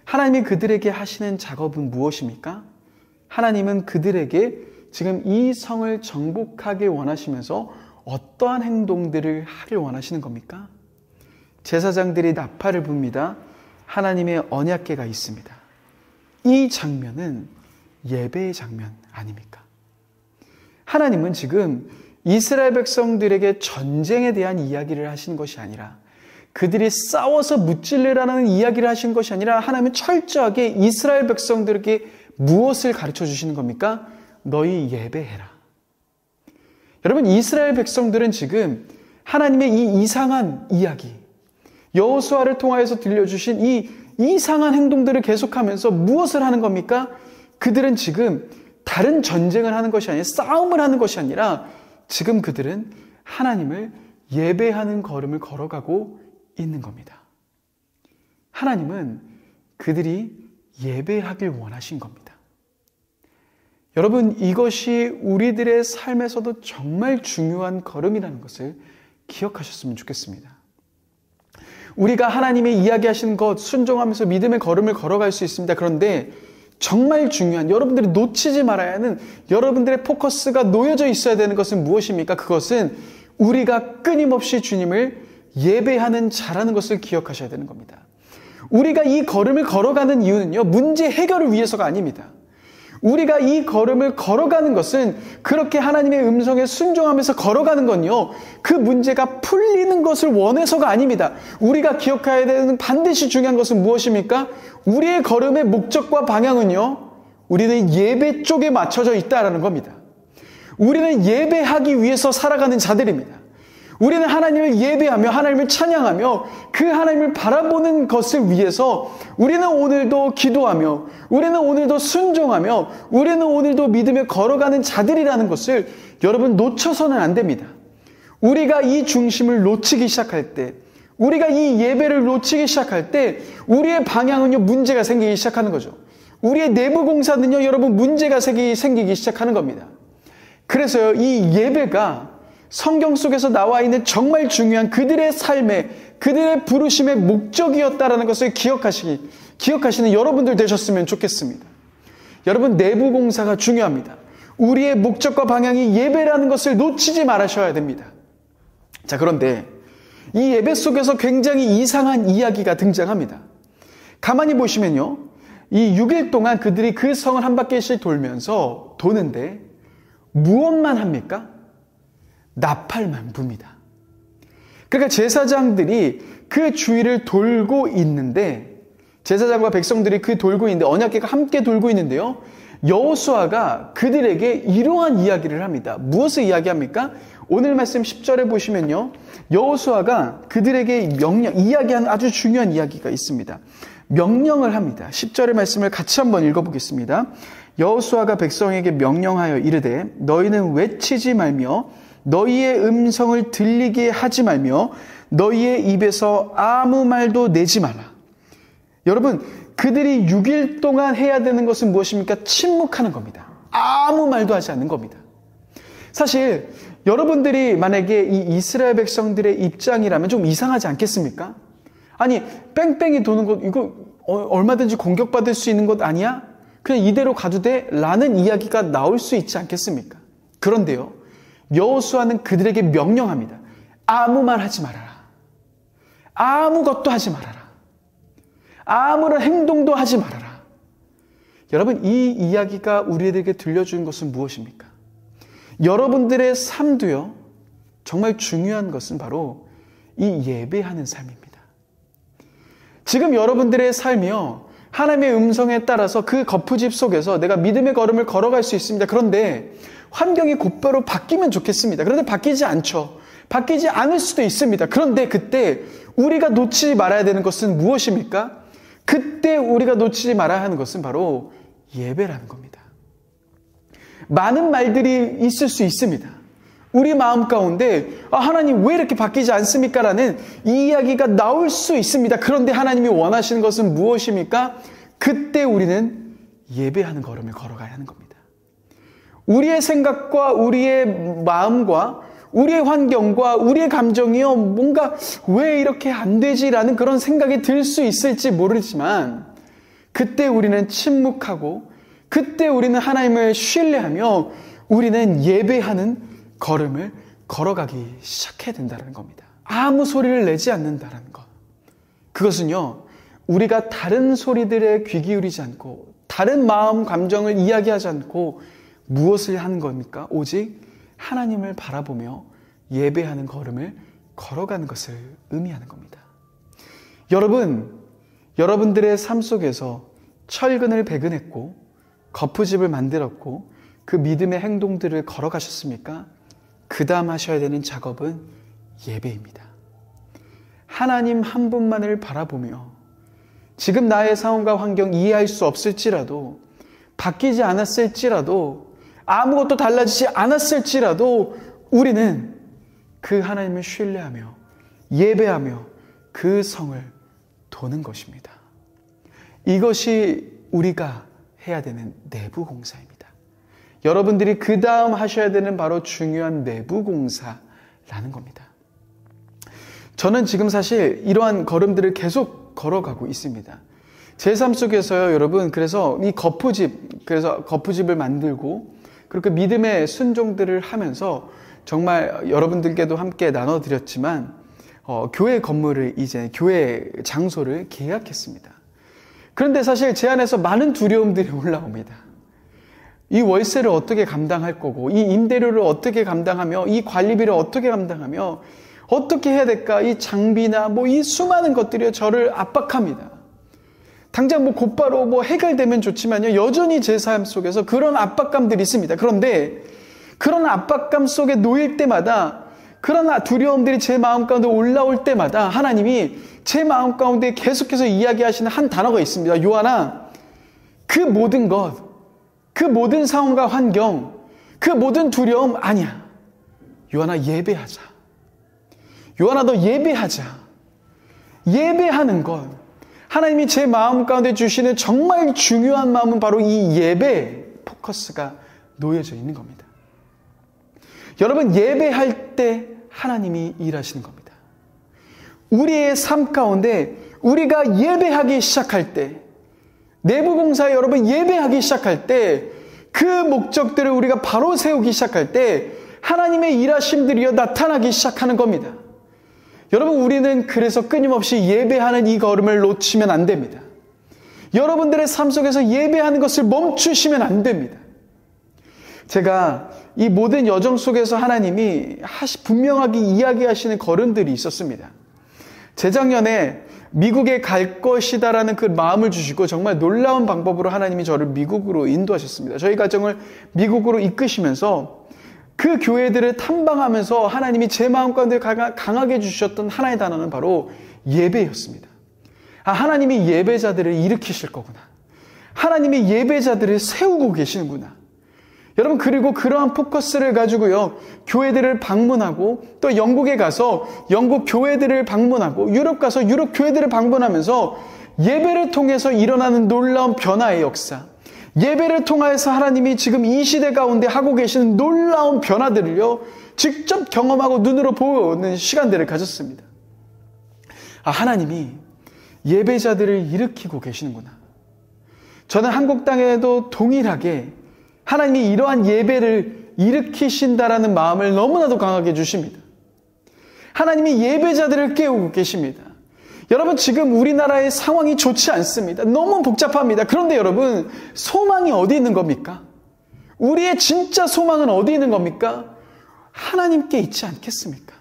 하나님이 그들에게 하시는 작업은 무엇입니까? 하나님은 그들에게 지금 이 성을 정복하길 원하시면서 어떠한 행동들을 하길 원하시는 겁니까? 제사장들이 나팔을 붑니다. 하나님의 언약궤가 있습니다. 이 장면은 예배의 장면 아닙니까? 하나님은 지금 이스라엘 백성들에게 전쟁에 대한 이야기를 하신 것이 아니라, 그들이 싸워서 무찔러라는 이야기를 하신 것이 아니라, 하나님은 철저하게 이스라엘 백성들에게 무엇을 가르쳐 주시는 겁니까? 너희 예배해라. 여러분, 이스라엘 백성들은 지금 하나님의 이 이상한 이야기, 여호수아를 통하여서 들려주신 이 이상한 행동들을 계속하면서 무엇을 하는 겁니까? 그들은 지금 다른 전쟁을 하는 것이 아니라, 싸움을 하는 것이 아니라, 지금 그들은 하나님을 예배하는 걸음을 걸어가고 있는 겁니다. 하나님은 그들이 예배하길 원하신 겁니다. 여러분, 이것이 우리들의 삶에서도 정말 중요한 걸음이라는 것을 기억하셨으면 좋겠습니다. 우리가 하나님의 이야기하신 것 순종하면서 믿음의 걸음을 걸어갈 수 있습니다. 그런데 정말 중요한, 여러분들이 놓치지 말아야 하는, 여러분들의 포커스가 놓여져 있어야 되는 것은 무엇입니까? 그것은 우리가 끊임없이 주님을 예배하는 자라는 것을 기억하셔야 되는 겁니다. 우리가 이 걸음을 걸어가는 이유는요, 문제 해결을 위해서가 아닙니다. 우리가 이 걸음을 걸어가는 것은, 그렇게 하나님의 음성에 순종하면서 걸어가는 건요, 그 문제가 풀리는 것을 원해서가 아닙니다. 우리가 기억해야 되는 반드시 중요한 것은 무엇입니까? 우리의 걸음의 목적과 방향은요, 우리는 예배 쪽에 맞춰져 있다라는 겁니다. 우리는 예배하기 위해서 살아가는 자들입니다. 우리는 하나님을 예배하며 하나님을 찬양하며 그 하나님을 바라보는 것을 위해서 우리는 오늘도 기도하며, 우리는 오늘도 순종하며, 우리는 오늘도 믿음에 걸어가는 자들이라는 것을 여러분 놓쳐서는 안 됩니다. 우리가 이 중심을 놓치기 시작할 때, 우리가 이 예배를 놓치기 시작할 때 우리의 방향은요, 문제가 생기기 시작하는 거죠. 우리의 내부 공사는요, 여러분, 문제가 생기기 시작하는 겁니다. 그래서요, 이 예배가 성경 속에서 나와 있는 정말 중요한 그들의 삶의, 그들의 부르심의 목적이었다라는 것을 기억하시는 여러분들 되셨으면 좋겠습니다. 여러분, 내부 공사가 중요합니다. 우리의 목적과 방향이 예배라는 것을 놓치지 말으셔야 됩니다. 자, 그런데 이 예배 속에서 굉장히 이상한 이야기가 등장합니다. 가만히 보시면요, 이 6일 동안 그들이 그 성을 한 바퀴씩 도는데 무엇만 합니까? 나팔만 붑니다. 그러니까 제사장들이 그 주위를 돌고 있는데, 제사장과 백성들이 돌고 있는데, 언약궤가 함께 돌고 있는데요, 여호수아가 그들에게 이러한 이야기를 합니다. 무엇을 이야기합니까? 오늘 말씀 10절에 보시면요, 여호수아가 그들에게 이야기하는 아주 중요한 이야기가 있습니다. 명령을 합니다. 10절의 말씀을 같이 한번 읽어보겠습니다. 여호수아가 백성에게 명령하여 이르되 너희는 외치지 말며 너희의 음성을 들리게 하지 말며 너희의 입에서 아무 말도 내지 마라. 여러분, 그들이 6일 동안 해야 되는 것은 무엇입니까? 침묵하는 겁니다. 아무 말도 하지 않는 겁니다. 사실 여러분들이 만약에 이 이스라엘 백성들의 입장이라면 좀 이상하지 않겠습니까? 아니, 뺑뺑이 도는 것, 이거 얼마든지 공격받을 수 있는 것 아니야? 그냥 이대로 가도 돼? 라는 이야기가 나올 수 있지 않겠습니까? 그런데요, 여호수아는 그들에게 명령합니다. 아무 말 하지 말아라. 아무것도 하지 말아라. 아무런 행동도 하지 말아라. 여러분, 이 이야기가 우리에게 들려주는 것은 무엇입니까? 여러분들의 삶도요, 정말 중요한 것은 바로 이 예배하는 삶입니다. 지금 여러분들의 삶이요, 하나님의 음성에 따라서 그 거푸집 속에서 내가 믿음의 걸음을 걸어갈 수 있습니다. 그런데 환경이 곧바로 바뀌면 좋겠습니다. 그런데 바뀌지 않죠. 바뀌지 않을 수도 있습니다. 그런데 그때 우리가 놓치지 말아야 되는 것은 무엇입니까? 그때 우리가 놓치지 말아야 하는 것은 바로 예배라는 겁니다. 많은 말들이 있을 수 있습니다. 우리 마음 가운데 하나님 왜 이렇게 바뀌지 않습니까? 라는 이 이야기가 나올 수 있습니다. 그런데 하나님이 원하시는 것은 무엇입니까? 그때 우리는 예배하는 걸음을 걸어가야 하는 겁니다. 우리의 생각과 우리의 마음과 우리의 환경과 우리의 감정이요, 뭔가 왜 이렇게 안 되지라는 그런 생각이 들 수 있을지 모르지만 그때 우리는 침묵하고 그때 우리는 하나님을 신뢰하며 우리는 예배하는 걸음을 걸어가기 시작해야 된다는 겁니다. 아무 소리를 내지 않는다는 것. 그것은요, 우리가 다른 소리들에 귀 기울이지 않고 다른 마음, 감정을 이야기하지 않고 무엇을 하는 겁니까? 오직 하나님을 바라보며 예배하는 걸음을 걸어가는 것을 의미하는 겁니다. 여러분들의 삶 속에서 철근을 배근했고 거푸집을 만들었고 그 믿음의 행동들을 걸어가셨습니까? 그 다음 하셔야 되는 작업은 예배입니다. 하나님 한 분만을 바라보며 지금 나의 상황과 환경 이해할 수 없을지라도 바뀌지 않았을지라도 아무것도 달라지지 않았을지라도 우리는 그 하나님을 신뢰하며 예배하며 그 성을 도는 것입니다. 이것이 우리가 해야 되는 내부 공사입니다. 여러분들이 그 다음 하셔야 되는 바로 중요한 내부 공사라는 겁니다. 저는 지금 사실 이러한 걸음들을 계속 걸어가고 있습니다. 제 삶 속에서요, 여러분, 그래서 거푸집을 만들고 그렇게 믿음의 순종들을 하면서 정말 여러분들께도 함께 나눠드렸지만 교회 건물을 이제 교회 장소를 계약했습니다. 그런데 사실 제 안에서 많은 두려움들이 올라옵니다. 이 월세를 어떻게 감당할 거고 이 임대료를 어떻게 감당하며 이 관리비를 어떻게 감당하며 어떻게 해야 될까? 이 장비나 이 수많은 것들이 저를 압박합니다. 당장 곧바로 해결되면 좋지만요, 여전히 제 삶 속에서 그런 압박감들이 있습니다. 그런데 그런 압박감 속에 놓일 때마다, 그런 두려움들이 제 마음 가운데 올라올 때마다 하나님이 제 마음 가운데 계속해서 이야기하시는 한 단어가 있습니다. 요한아, 그 모든 것, 그 모든 상황과 환경, 그 모든 두려움 아니야. 요한아, 예배하자. 요한아, 너 예배하자. 예배하는 것. 하나님이 제 마음 가운데 주시는 정말 중요한 마음은 바로 이 예배 포커스가 놓여져 있는 겁니다. 여러분, 예배할 때 하나님이 일하시는 겁니다. 우리의 삶 가운데 우리가 예배하기 시작할 때, 내부 공사에 여러분 예배하기 시작할 때, 그 목적들을 우리가 바로 세우기 시작할 때 하나님의 일하심들이여 나타나기 시작하는 겁니다. 여러분, 우리는 그래서 끊임없이 예배하는 이 걸음을 놓치면 안 됩니다. 여러분들의 삶 속에서 예배하는 것을 멈추시면 안 됩니다. 제가 이 모든 여정 속에서 하나님이 분명하게 이야기하시는 걸음들이 있었습니다. 재작년에 미국에 갈 것이다라는 그 마음을 주시고 정말 놀라운 방법으로 하나님이 저를 미국으로 인도하셨습니다. 저희 가정을 미국으로 이끄시면서 그 교회들을 탐방하면서 하나님이 제 마음 가운데 강하게 주셨던 하나의 단어는 바로 예배였습니다. 하나님이 예배자들을 일으키실 거구나. 하나님이 예배자들을 세우고 계시는구나. 여러분, 그리고 그러한 포커스를 가지고요, 교회들을 방문하고 또 영국에 가서 영국 교회들을 방문하고 유럽 가서 유럽 교회들을 방문하면서 예배를 통해서 일어나는 놀라운 변화의 역사, 예배를 통해서 하나님이 지금 이 시대 가운데 하고 계시는 놀라운 변화들을요, 직접 경험하고 눈으로 보는 시간들을 가졌습니다. 하나님이 예배자들을 일으키고 계시는구나. 저는 한국 땅에도 동일하게 하나님이 이러한 예배를 일으키신다라는 마음을 너무나도 강하게 주십니다. 하나님이 예배자들을 깨우고 계십니다. 여러분, 지금 우리나라의 상황이 좋지 않습니다. 너무 복잡합니다. 그런데 여러분, 소망이 어디 있는 겁니까? 우리의 진짜 소망은 어디 있는 겁니까? 하나님께 있지 않겠습니까?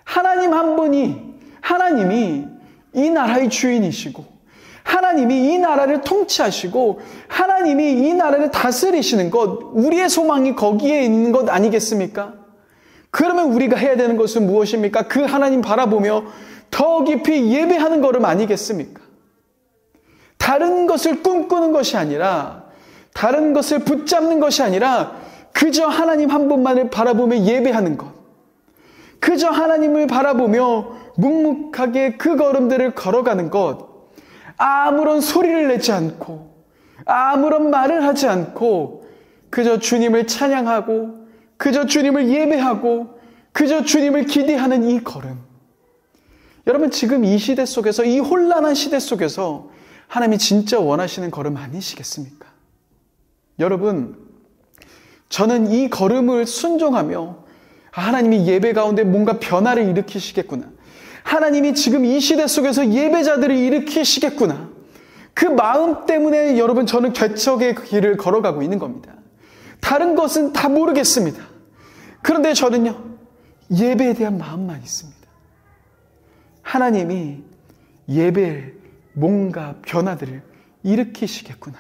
하나님 한 분이, 하나님이 이 나라의 주인이시고 하나님이 이 나라를 통치하시고 하나님이 이 나라를 다스리시는 것, 우리의 소망이 거기에 있는 것 아니겠습니까? 그러면 우리가 해야 되는 것은 무엇입니까? 그 하나님 바라보며 더 깊이 예배하는 걸음 아니겠습니까? 다른 것을 꿈꾸는 것이 아니라, 다른 것을 붙잡는 것이 아니라 그저 하나님 한 분만을 바라보며 예배하는 것. 그저 하나님을 바라보며 묵묵하게 그 걸음들을 걸어가는 것. 아무런 소리를 내지 않고, 아무런 말을 하지 않고 그저 주님을 찬양하고, 그저 주님을 예배하고, 그저 주님을 기대하는 이 걸음. 여러분, 지금 이 시대 속에서, 이 혼란한 시대 속에서 하나님이 진짜 원하시는 걸음 아니시겠습니까? 여러분, 저는 이 걸음을 순종하며 하나님이 예배 가운데 뭔가 변화를 일으키시겠구나, 하나님이 지금 이 시대 속에서 예배자들을 일으키시겠구나, 그 마음 때문에 여러분, 저는 개척의 길을 걸어가고 있는 겁니다. 다른 것은 다 모르겠습니다. 그런데 저는요, 예배에 대한 마음만 있습니다. 하나님이 예배에 뭔가 변화들을 일으키시겠구나.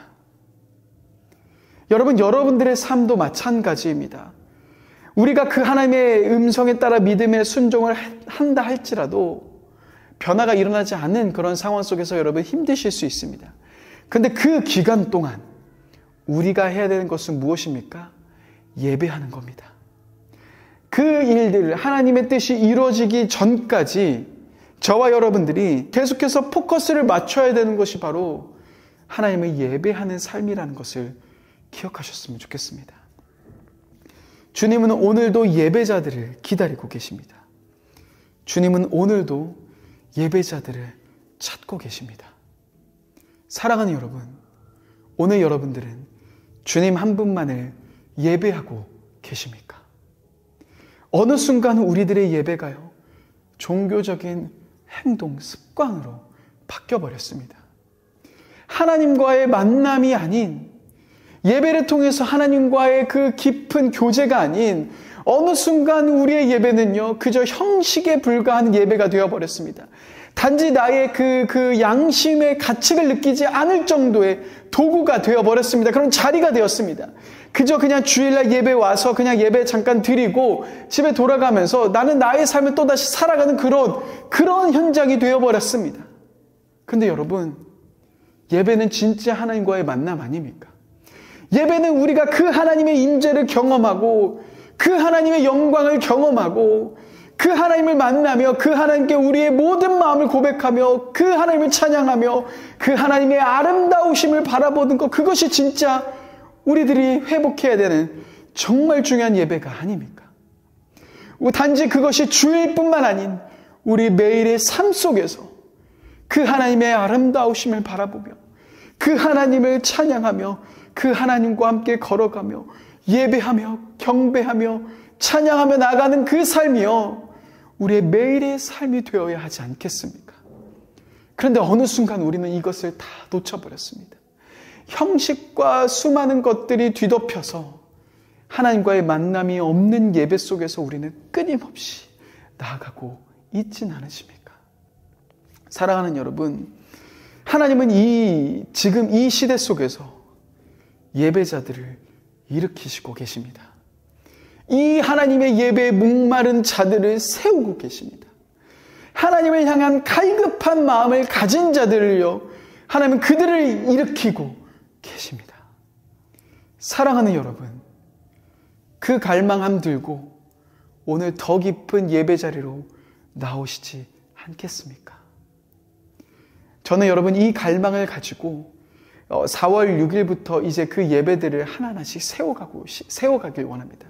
여러분, 여러분들의 삶도 마찬가지입니다. 우리가 그 하나님의 음성에 따라 믿음의 순종을 한다 할지라도 변화가 일어나지 않는 그런 상황 속에서 여러분 힘드실 수 있습니다. 그런데 그 기간 동안 우리가 해야 되는 것은 무엇입니까? 예배하는 겁니다. 그 일들, 하나님의 뜻이 이루어지기 전까지 저와 여러분들이 계속해서 포커스를 맞춰야 되는 것이 바로 하나님을 예배하는 삶이라는 것을 기억하셨으면 좋겠습니다. 주님은 오늘도 예배자들을 기다리고 계십니다. 주님은 오늘도 예배자들을 찾고 계십니다. 사랑하는 여러분, 오늘 여러분들은 주님 한 분만을 예배하고 계십니까? 어느 순간 우리들의 예배가요, 종교적인 행동, 습관으로 바뀌어버렸습니다. 하나님과의 만남이 아닌, 예배를 통해서 하나님과의 그 깊은 교제가 아닌 어느 순간 우리의 예배는요, 그저 형식에 불과한 예배가 되어버렸습니다. 단지 나의 그 양심의 가책을 느끼지 않을 정도의 도구가 되어버렸습니다. 그런 자리가 되었습니다. 그저 그냥 주일날 예배 와서 그냥 예배 잠깐 드리고 집에 돌아가면서 나는 나의 삶을 또다시 살아가는 그런 현장이 되어버렸습니다. 근데 여러분, 예배는 진짜 하나님과의 만남 아닙니까? 예배는 우리가 그 하나님의 임재를 경험하고, 그 하나님의 영광을 경험하고, 그 하나님을 만나며 그 하나님께 우리의 모든 마음을 고백하며 그 하나님을 찬양하며 그 하나님의 아름다우심을 바라보는 것, 그것이 진짜 우리들이 회복해야 되는 정말 중요한 예배가 아닙니까? 단지 그것이 주일뿐만 아닌 우리 매일의 삶 속에서 그 하나님의 아름다우심을 바라보며 그 하나님을 찬양하며 그 하나님과 함께 걸어가며 예배하며 경배하며 찬양하며 나가는 그 삶이요, 우리의 매일의 삶이 되어야 하지 않겠습니까? 그런데 어느 순간 우리는 이것을 다 놓쳐버렸습니다. 형식과 수많은 것들이 뒤덮여서 하나님과의 만남이 없는 예배 속에서 우리는 끊임없이 나아가고 있진 않으십니까? 사랑하는 여러분, 하나님은 지금 이 시대 속에서 예배자들을 일으키시고 계십니다. 이 하나님의 예배에 목마른 자들을 세우고 계십니다. 하나님을 향한 갈급한 마음을 가진 자들을요, 하나님은 그들을 일으키고 계십니다. 사랑하는 여러분, 그 갈망함 들고 오늘 더 깊은 예배 자리로 나오시지 않겠습니까? 저는 여러분 이 갈망을 가지고 4월 6일부터 이제 그 예배들을 하나하나씩 세워가길 원합니다.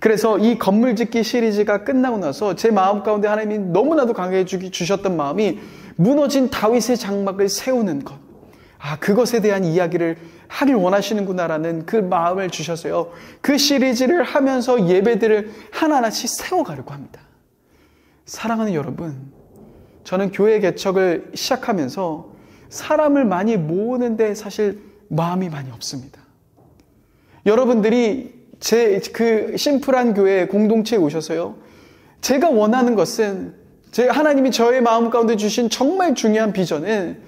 그래서 이 건물 짓기 시리즈가 끝나고 나서 제 마음 가운데 하나님이 너무나도 강하게 주셨던 마음이 무너진 다윗의 장막을 세우는 것. 그것에 대한 이야기를 하길 원하시는구나라는 그 마음을 주셔서요, 그 시리즈를 하면서 예배들을 하나하나씩 세워가려고 합니다. 사랑하는 여러분, 저는 교회 개척을 시작하면서 사람을 많이 모으는데 사실 마음이 많이 없습니다. 여러분들이 제 그 심플한 교회 공동체에 오셔서요, 제가 원하는 것은, 하나님이 저의 마음 가운데 주신 정말 중요한 비전은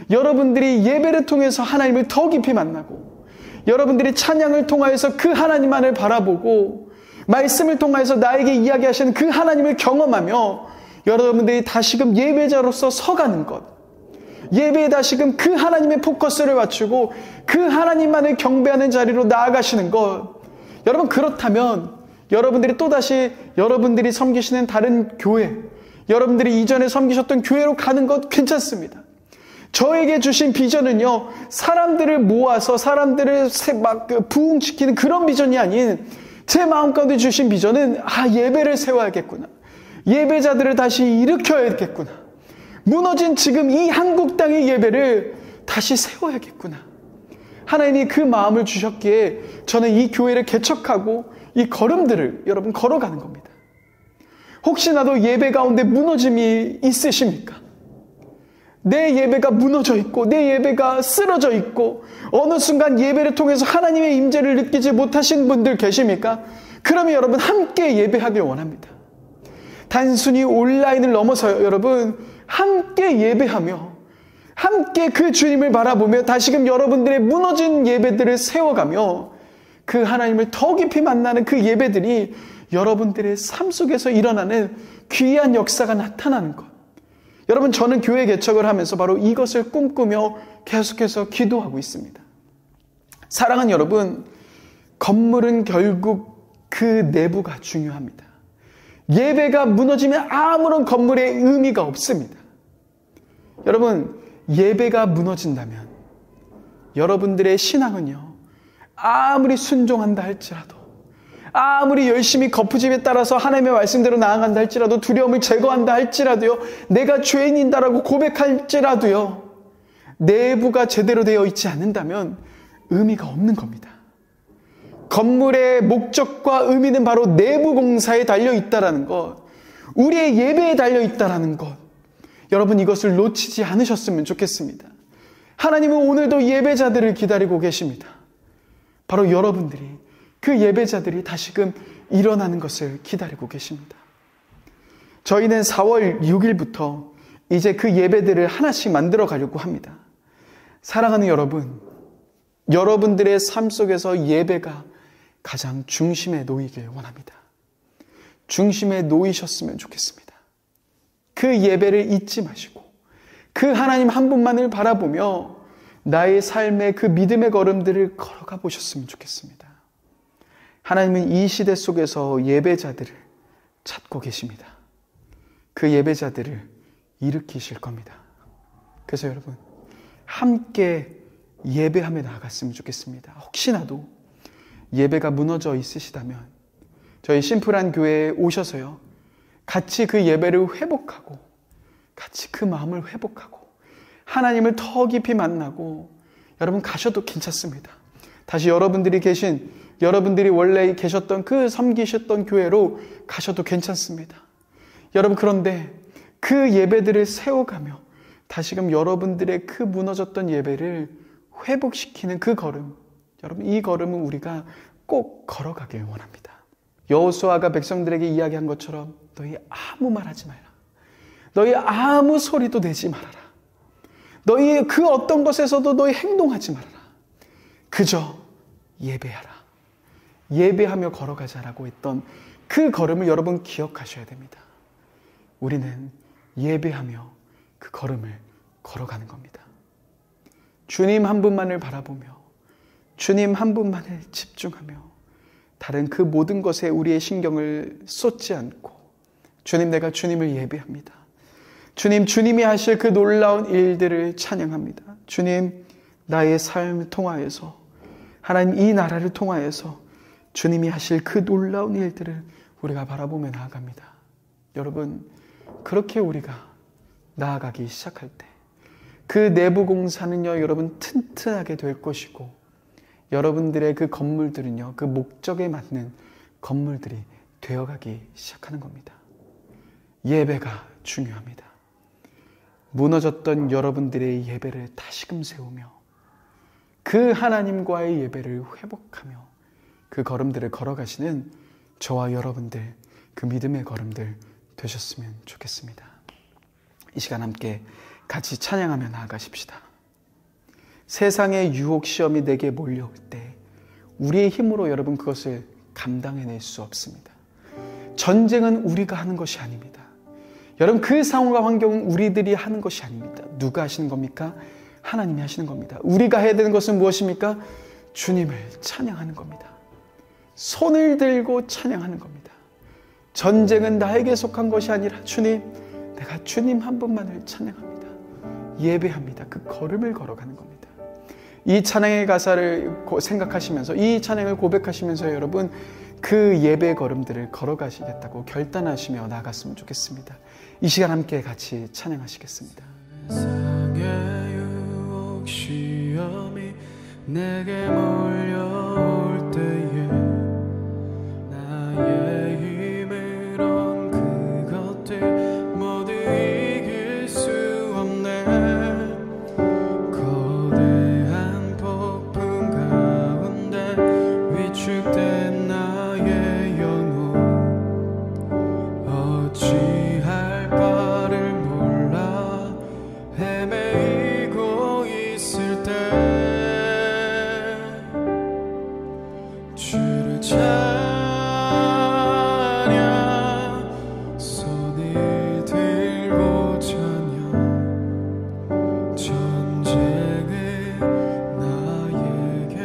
여러분들이 예배를 통해서 하나님을 더 깊이 만나고, 여러분들이 찬양을 통하여서 그 하나님만을 바라보고, 말씀을 통해서 나에게 이야기하시는 그 하나님을 경험하며 여러분들이 다시금 예배자로서 서가는 것, 예배에 다시금 그 하나님의 포커스를 맞추고 그 하나님만을 경배하는 자리로 나아가시는 것, 여러분 그렇다면 여러분들이 또다시 여러분들이 섬기시는 다른 교회, 여러분들이 이전에 섬기셨던 교회로 가는 것 괜찮습니다. 저에게 주신 비전은요, 사람들을 모아서 사람들을 막 부흥시키는 그런 비전이 아닌 제 마음 가운데 주신 비전은 예배를 세워야겠구나. 예배자들을 다시 일으켜야겠구나. 무너진 지금 이 한국 땅의 예배를 다시 세워야겠구나. 하나님이 그 마음을 주셨기에 저는 이 교회를 개척하고 이 걸음들을 여러분 걸어가는 겁니다. 혹시나도 예배 가운데 무너짐이 있으십니까? 내 예배가 무너져 있고 내 예배가 쓰러져 있고 어느 순간 예배를 통해서 하나님의 임재를 느끼지 못하신 분들 계십니까? 그러면 여러분 함께 예배하길 원합니다. 단순히 온라인을 넘어서 여러분 함께 예배하며 함께 그 주님을 바라보며 다시금 여러분들의 무너진 예배들을 세워가며 그 하나님을 더 깊이 만나는 그 예배들이 여러분들의 삶 속에서 일어나는 귀한 역사가 나타나는 것. 여러분 저는 교회 개척을 하면서 바로 이것을 꿈꾸며 계속해서 기도하고 있습니다. 사랑하는 여러분, 건물은 결국 그 내부가 중요합니다. 예배가 무너지면 아무런 건물의 의미가 없습니다. 여러분 예배가 무너진다면 여러분들의 신앙은요, 아무리 순종한다 할지라도, 아무리 열심히 거푸집에 따라서 하나님의 말씀대로 나아간다 할지라도, 두려움을 제거한다 할지라도요, 내가 죄인이다라고 고백할지라도요, 내부가 제대로 되어 있지 않는다면 의미가 없는 겁니다. 건물의 목적과 의미는 바로 내부 공사에 달려있다라는 것, 우리의 예배에 달려있다라는 것, 여러분 이것을 놓치지 않으셨으면 좋겠습니다. 하나님은 오늘도 예배자들을 기다리고 계십니다. 바로 여러분들이, 그 예배자들이 다시금 일어나는 것을 기다리고 계십니다. 저희는 4월 6일부터 이제 그 예배들을 하나씩 만들어 가려고 합니다. 사랑하는 여러분, 여러분들의 삶 속에서 예배가 가장 중심에 놓이길 원합니다. 중심에 놓이셨으면 좋겠습니다. 그 예배를 잊지 마시고 그 하나님 한 분만을 바라보며 나의 삶의 그 믿음의 걸음들을 걸어가 보셨으면 좋겠습니다. 하나님은 이 시대 속에서 예배자들을 찾고 계십니다. 그 예배자들을 일으키실 겁니다. 그래서 여러분 함께 예배하며 나아갔으면 좋겠습니다. 혹시나도 예배가 무너져 있으시다면 저희 심플한 교회에 오셔서요, 같이 그 예배를 회복하고 같이 그 마음을 회복하고 하나님을 더 깊이 만나고 여러분 가셔도 괜찮습니다. 다시 여러분들이 원래 계셨던 그 섬기셨던 교회로 가셔도 괜찮습니다. 여러분 그런데 그 예배들을 세워가며 다시금 여러분들의 그 무너졌던 예배를 회복시키는 그 걸음, 여러분 이 걸음은 우리가 꼭 걸어가길 원합니다. 여호수아가 백성들에게 이야기한 것처럼 너희 아무 말하지 말라. 너희 아무 소리도 내지 말아라. 너희 그 어떤 것에서도 너희 행동하지 말아라. 그저 예배하라. 예배하며 걸어가자라고 했던 그 걸음을 여러분 기억하셔야 됩니다. 우리는 예배하며 그 걸음을 걸어가는 겁니다. 주님 한 분만을 바라보며 주님 한 분만을 집중하며 다른 그 모든 것에 우리의 신경을 쏟지 않고 주님, 내가 주님을 예배합니다. 주님, 주님이 하실 그 놀라운 일들을 찬양합니다. 주님, 나의 삶을 통하여서 하나님 이 나라를 통하여서 주님이 하실 그 놀라운 일들을 우리가 바라보며 나아갑니다. 여러분, 그렇게 우리가 나아가기 시작할 때 그 내부 공사는요, 여러분 튼튼하게 될 것이고 여러분들의 그 건물들은요, 그 목적에 맞는 건물들이 되어가기 시작하는 겁니다. 예배가 중요합니다. 무너졌던 여러분들의 예배를 다시금 세우며 그 하나님과의 예배를 회복하며 그 걸음들을 걸어가시는 저와 여러분들, 그 믿음의 걸음들 되셨으면 좋겠습니다. 이 시간 함께 같이 찬양하며 나아가십시다. 세상의 유혹 시험이 내게 몰려올 때 우리의 힘으로 여러분 그것을 감당해낼 수 없습니다. 전쟁은 우리가 하는 것이 아닙니다. 여러분, 그 상황과 환경은 우리들이 하는 것이 아닙니다. 누가 하시는 겁니까? 하나님이 하시는 겁니다. 우리가 해야 되는 것은 무엇입니까? 주님을 찬양하는 겁니다. 손을 들고 찬양하는 겁니다. 전쟁은 나에게 속한 것이 아니라 주님, 내가 주님 한 분만을 찬양합니다. 예배합니다. 그 걸음을 걸어가는 겁니다. 이 찬양의 가사를 생각하시면서, 이 찬양을 고백하시면서 여러분, 그 예배 걸음들을 걸어가시겠다고 결단하시며 나아갔으면 좋겠습니다. 이 시간 함께 같이 찬양하시겠습니다. 세상의 유혹 시험이 내게 몰려올 때에 나의 힘을 얻은 그것들 모두 이길 수 없네. 거대한 폭풍 가운데 위축된 나의 영혼 어찌할 바를 몰라 헤매이고 있을 때 주를 찬양 손을 들고 찬양 전쟁은 나에게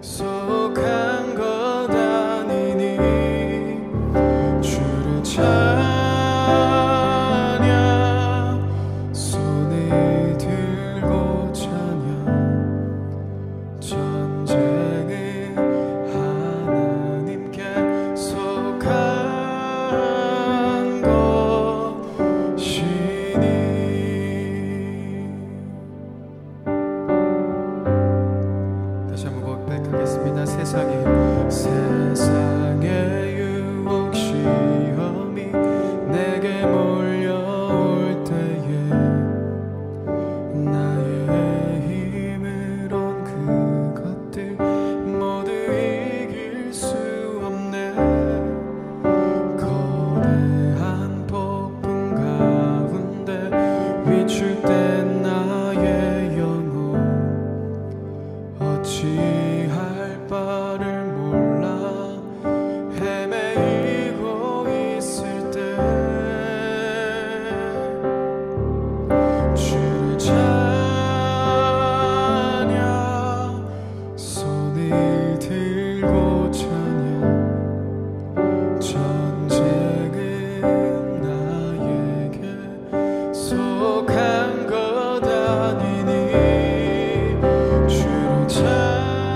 속한 것 아니니 주를 찬양 손을 들고 찬양 전쟁은 하나님께 속한 것이니. 다시 한번 고백하겠습니다. 세상의 유혹 시험이 내게 몰려올 때에 나의 힘을 얻은 그것들 모두 이길 수 없네. 거대한 폭풍 가운데 위축된 나의 영혼 어찌할 바를 몰라 헤매이고 있을 때 주를 찬양 손을 들고 찬양 전쟁은 나에게 속한 것 아니니 주를 찬양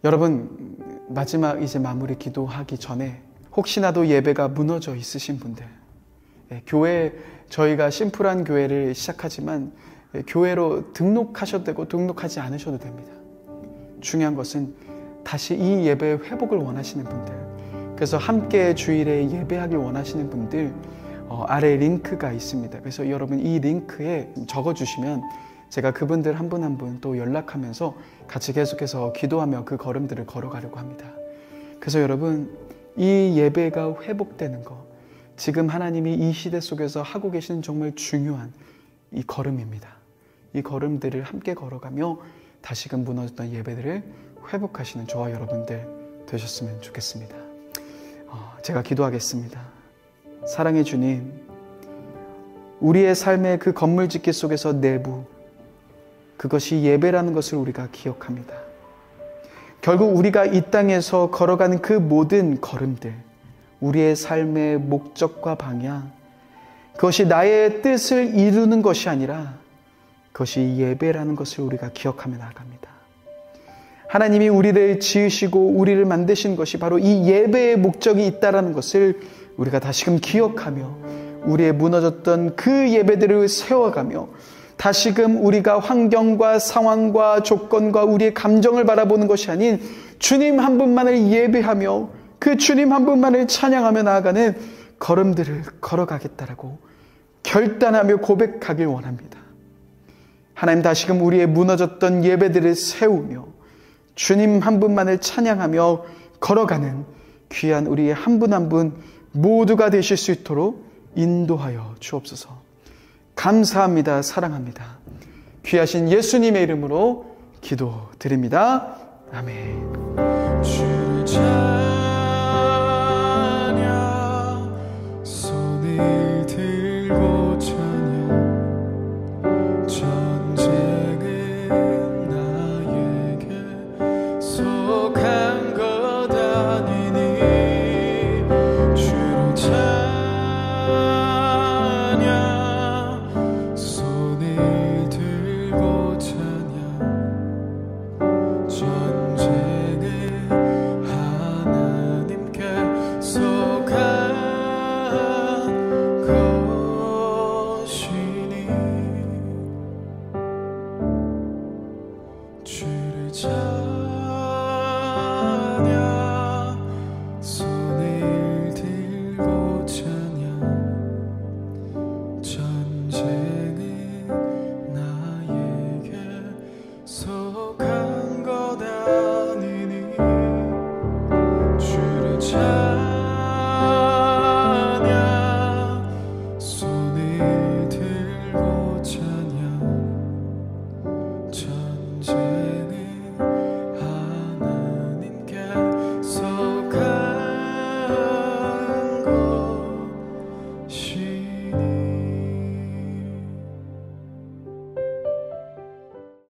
여러분, 마지막 이제 마무리 기도하기 전에 혹시나도 예배가 무너져 있으신 분들, 교회, 저희가 심플한 교회를 시작하지만 교회로 등록하셔도 되고 등록하지 않으셔도 됩니다. 중요한 것은 다시 이 예배의 회복을 원하시는 분들, 그래서 함께 주일에 예배하길 원하시는 분들, 아래 링크가 있습니다. 그래서 여러분 이 링크에 적어주시면 제가 그분들 한 분 한 분 또 연락하면서 같이 계속해서 기도하며 그 걸음들을 걸어가려고 합니다. 그래서 여러분, 이 예배가 회복되는 것, 지금 하나님이 이 시대 속에서 하고 계시는 정말 중요한 이 걸음입니다. 이 걸음들을 함께 걸어가며 다시금 무너졌던 예배들을 회복하시는 저와 여러분들 되셨으면 좋겠습니다. 제가 기도하겠습니다. 사랑의 주님, 우리의 삶의 그 건물짓기 속에서 내부, 그것이 예배라는 것을 우리가 기억합니다. 결국 우리가 이 땅에서 걸어가는 그 모든 걸음들, 우리의 삶의 목적과 방향, 그것이 나의 뜻을 이루는 것이 아니라 그것이 예배라는 것을 우리가 기억하며 나아갑니다. 하나님이 우리를 지으시고 우리를 만드신 것이 바로 이 예배의 목적이 있다는 것을 우리가 다시금 기억하며 우리의 무너졌던 그 예배들을 세워가며 다시금 우리가 환경과 상황과 조건과 우리의 감정을 바라보는 것이 아닌 주님 한 분만을 예배하며 그 주님 한 분만을 찬양하며 나아가는 걸음들을 걸어가겠다라고 결단하며 고백하길 원합니다. 하나님, 다시금 우리의 무너졌던 예배들을 세우며 주님 한 분만을 찬양하며 걸어가는 귀한 우리의 한 분 한 분 모두가 되실 수 있도록 인도하여 주옵소서. 감사합니다. 사랑합니다. 귀하신 예수님의 이름으로 기도드립니다. 아멘.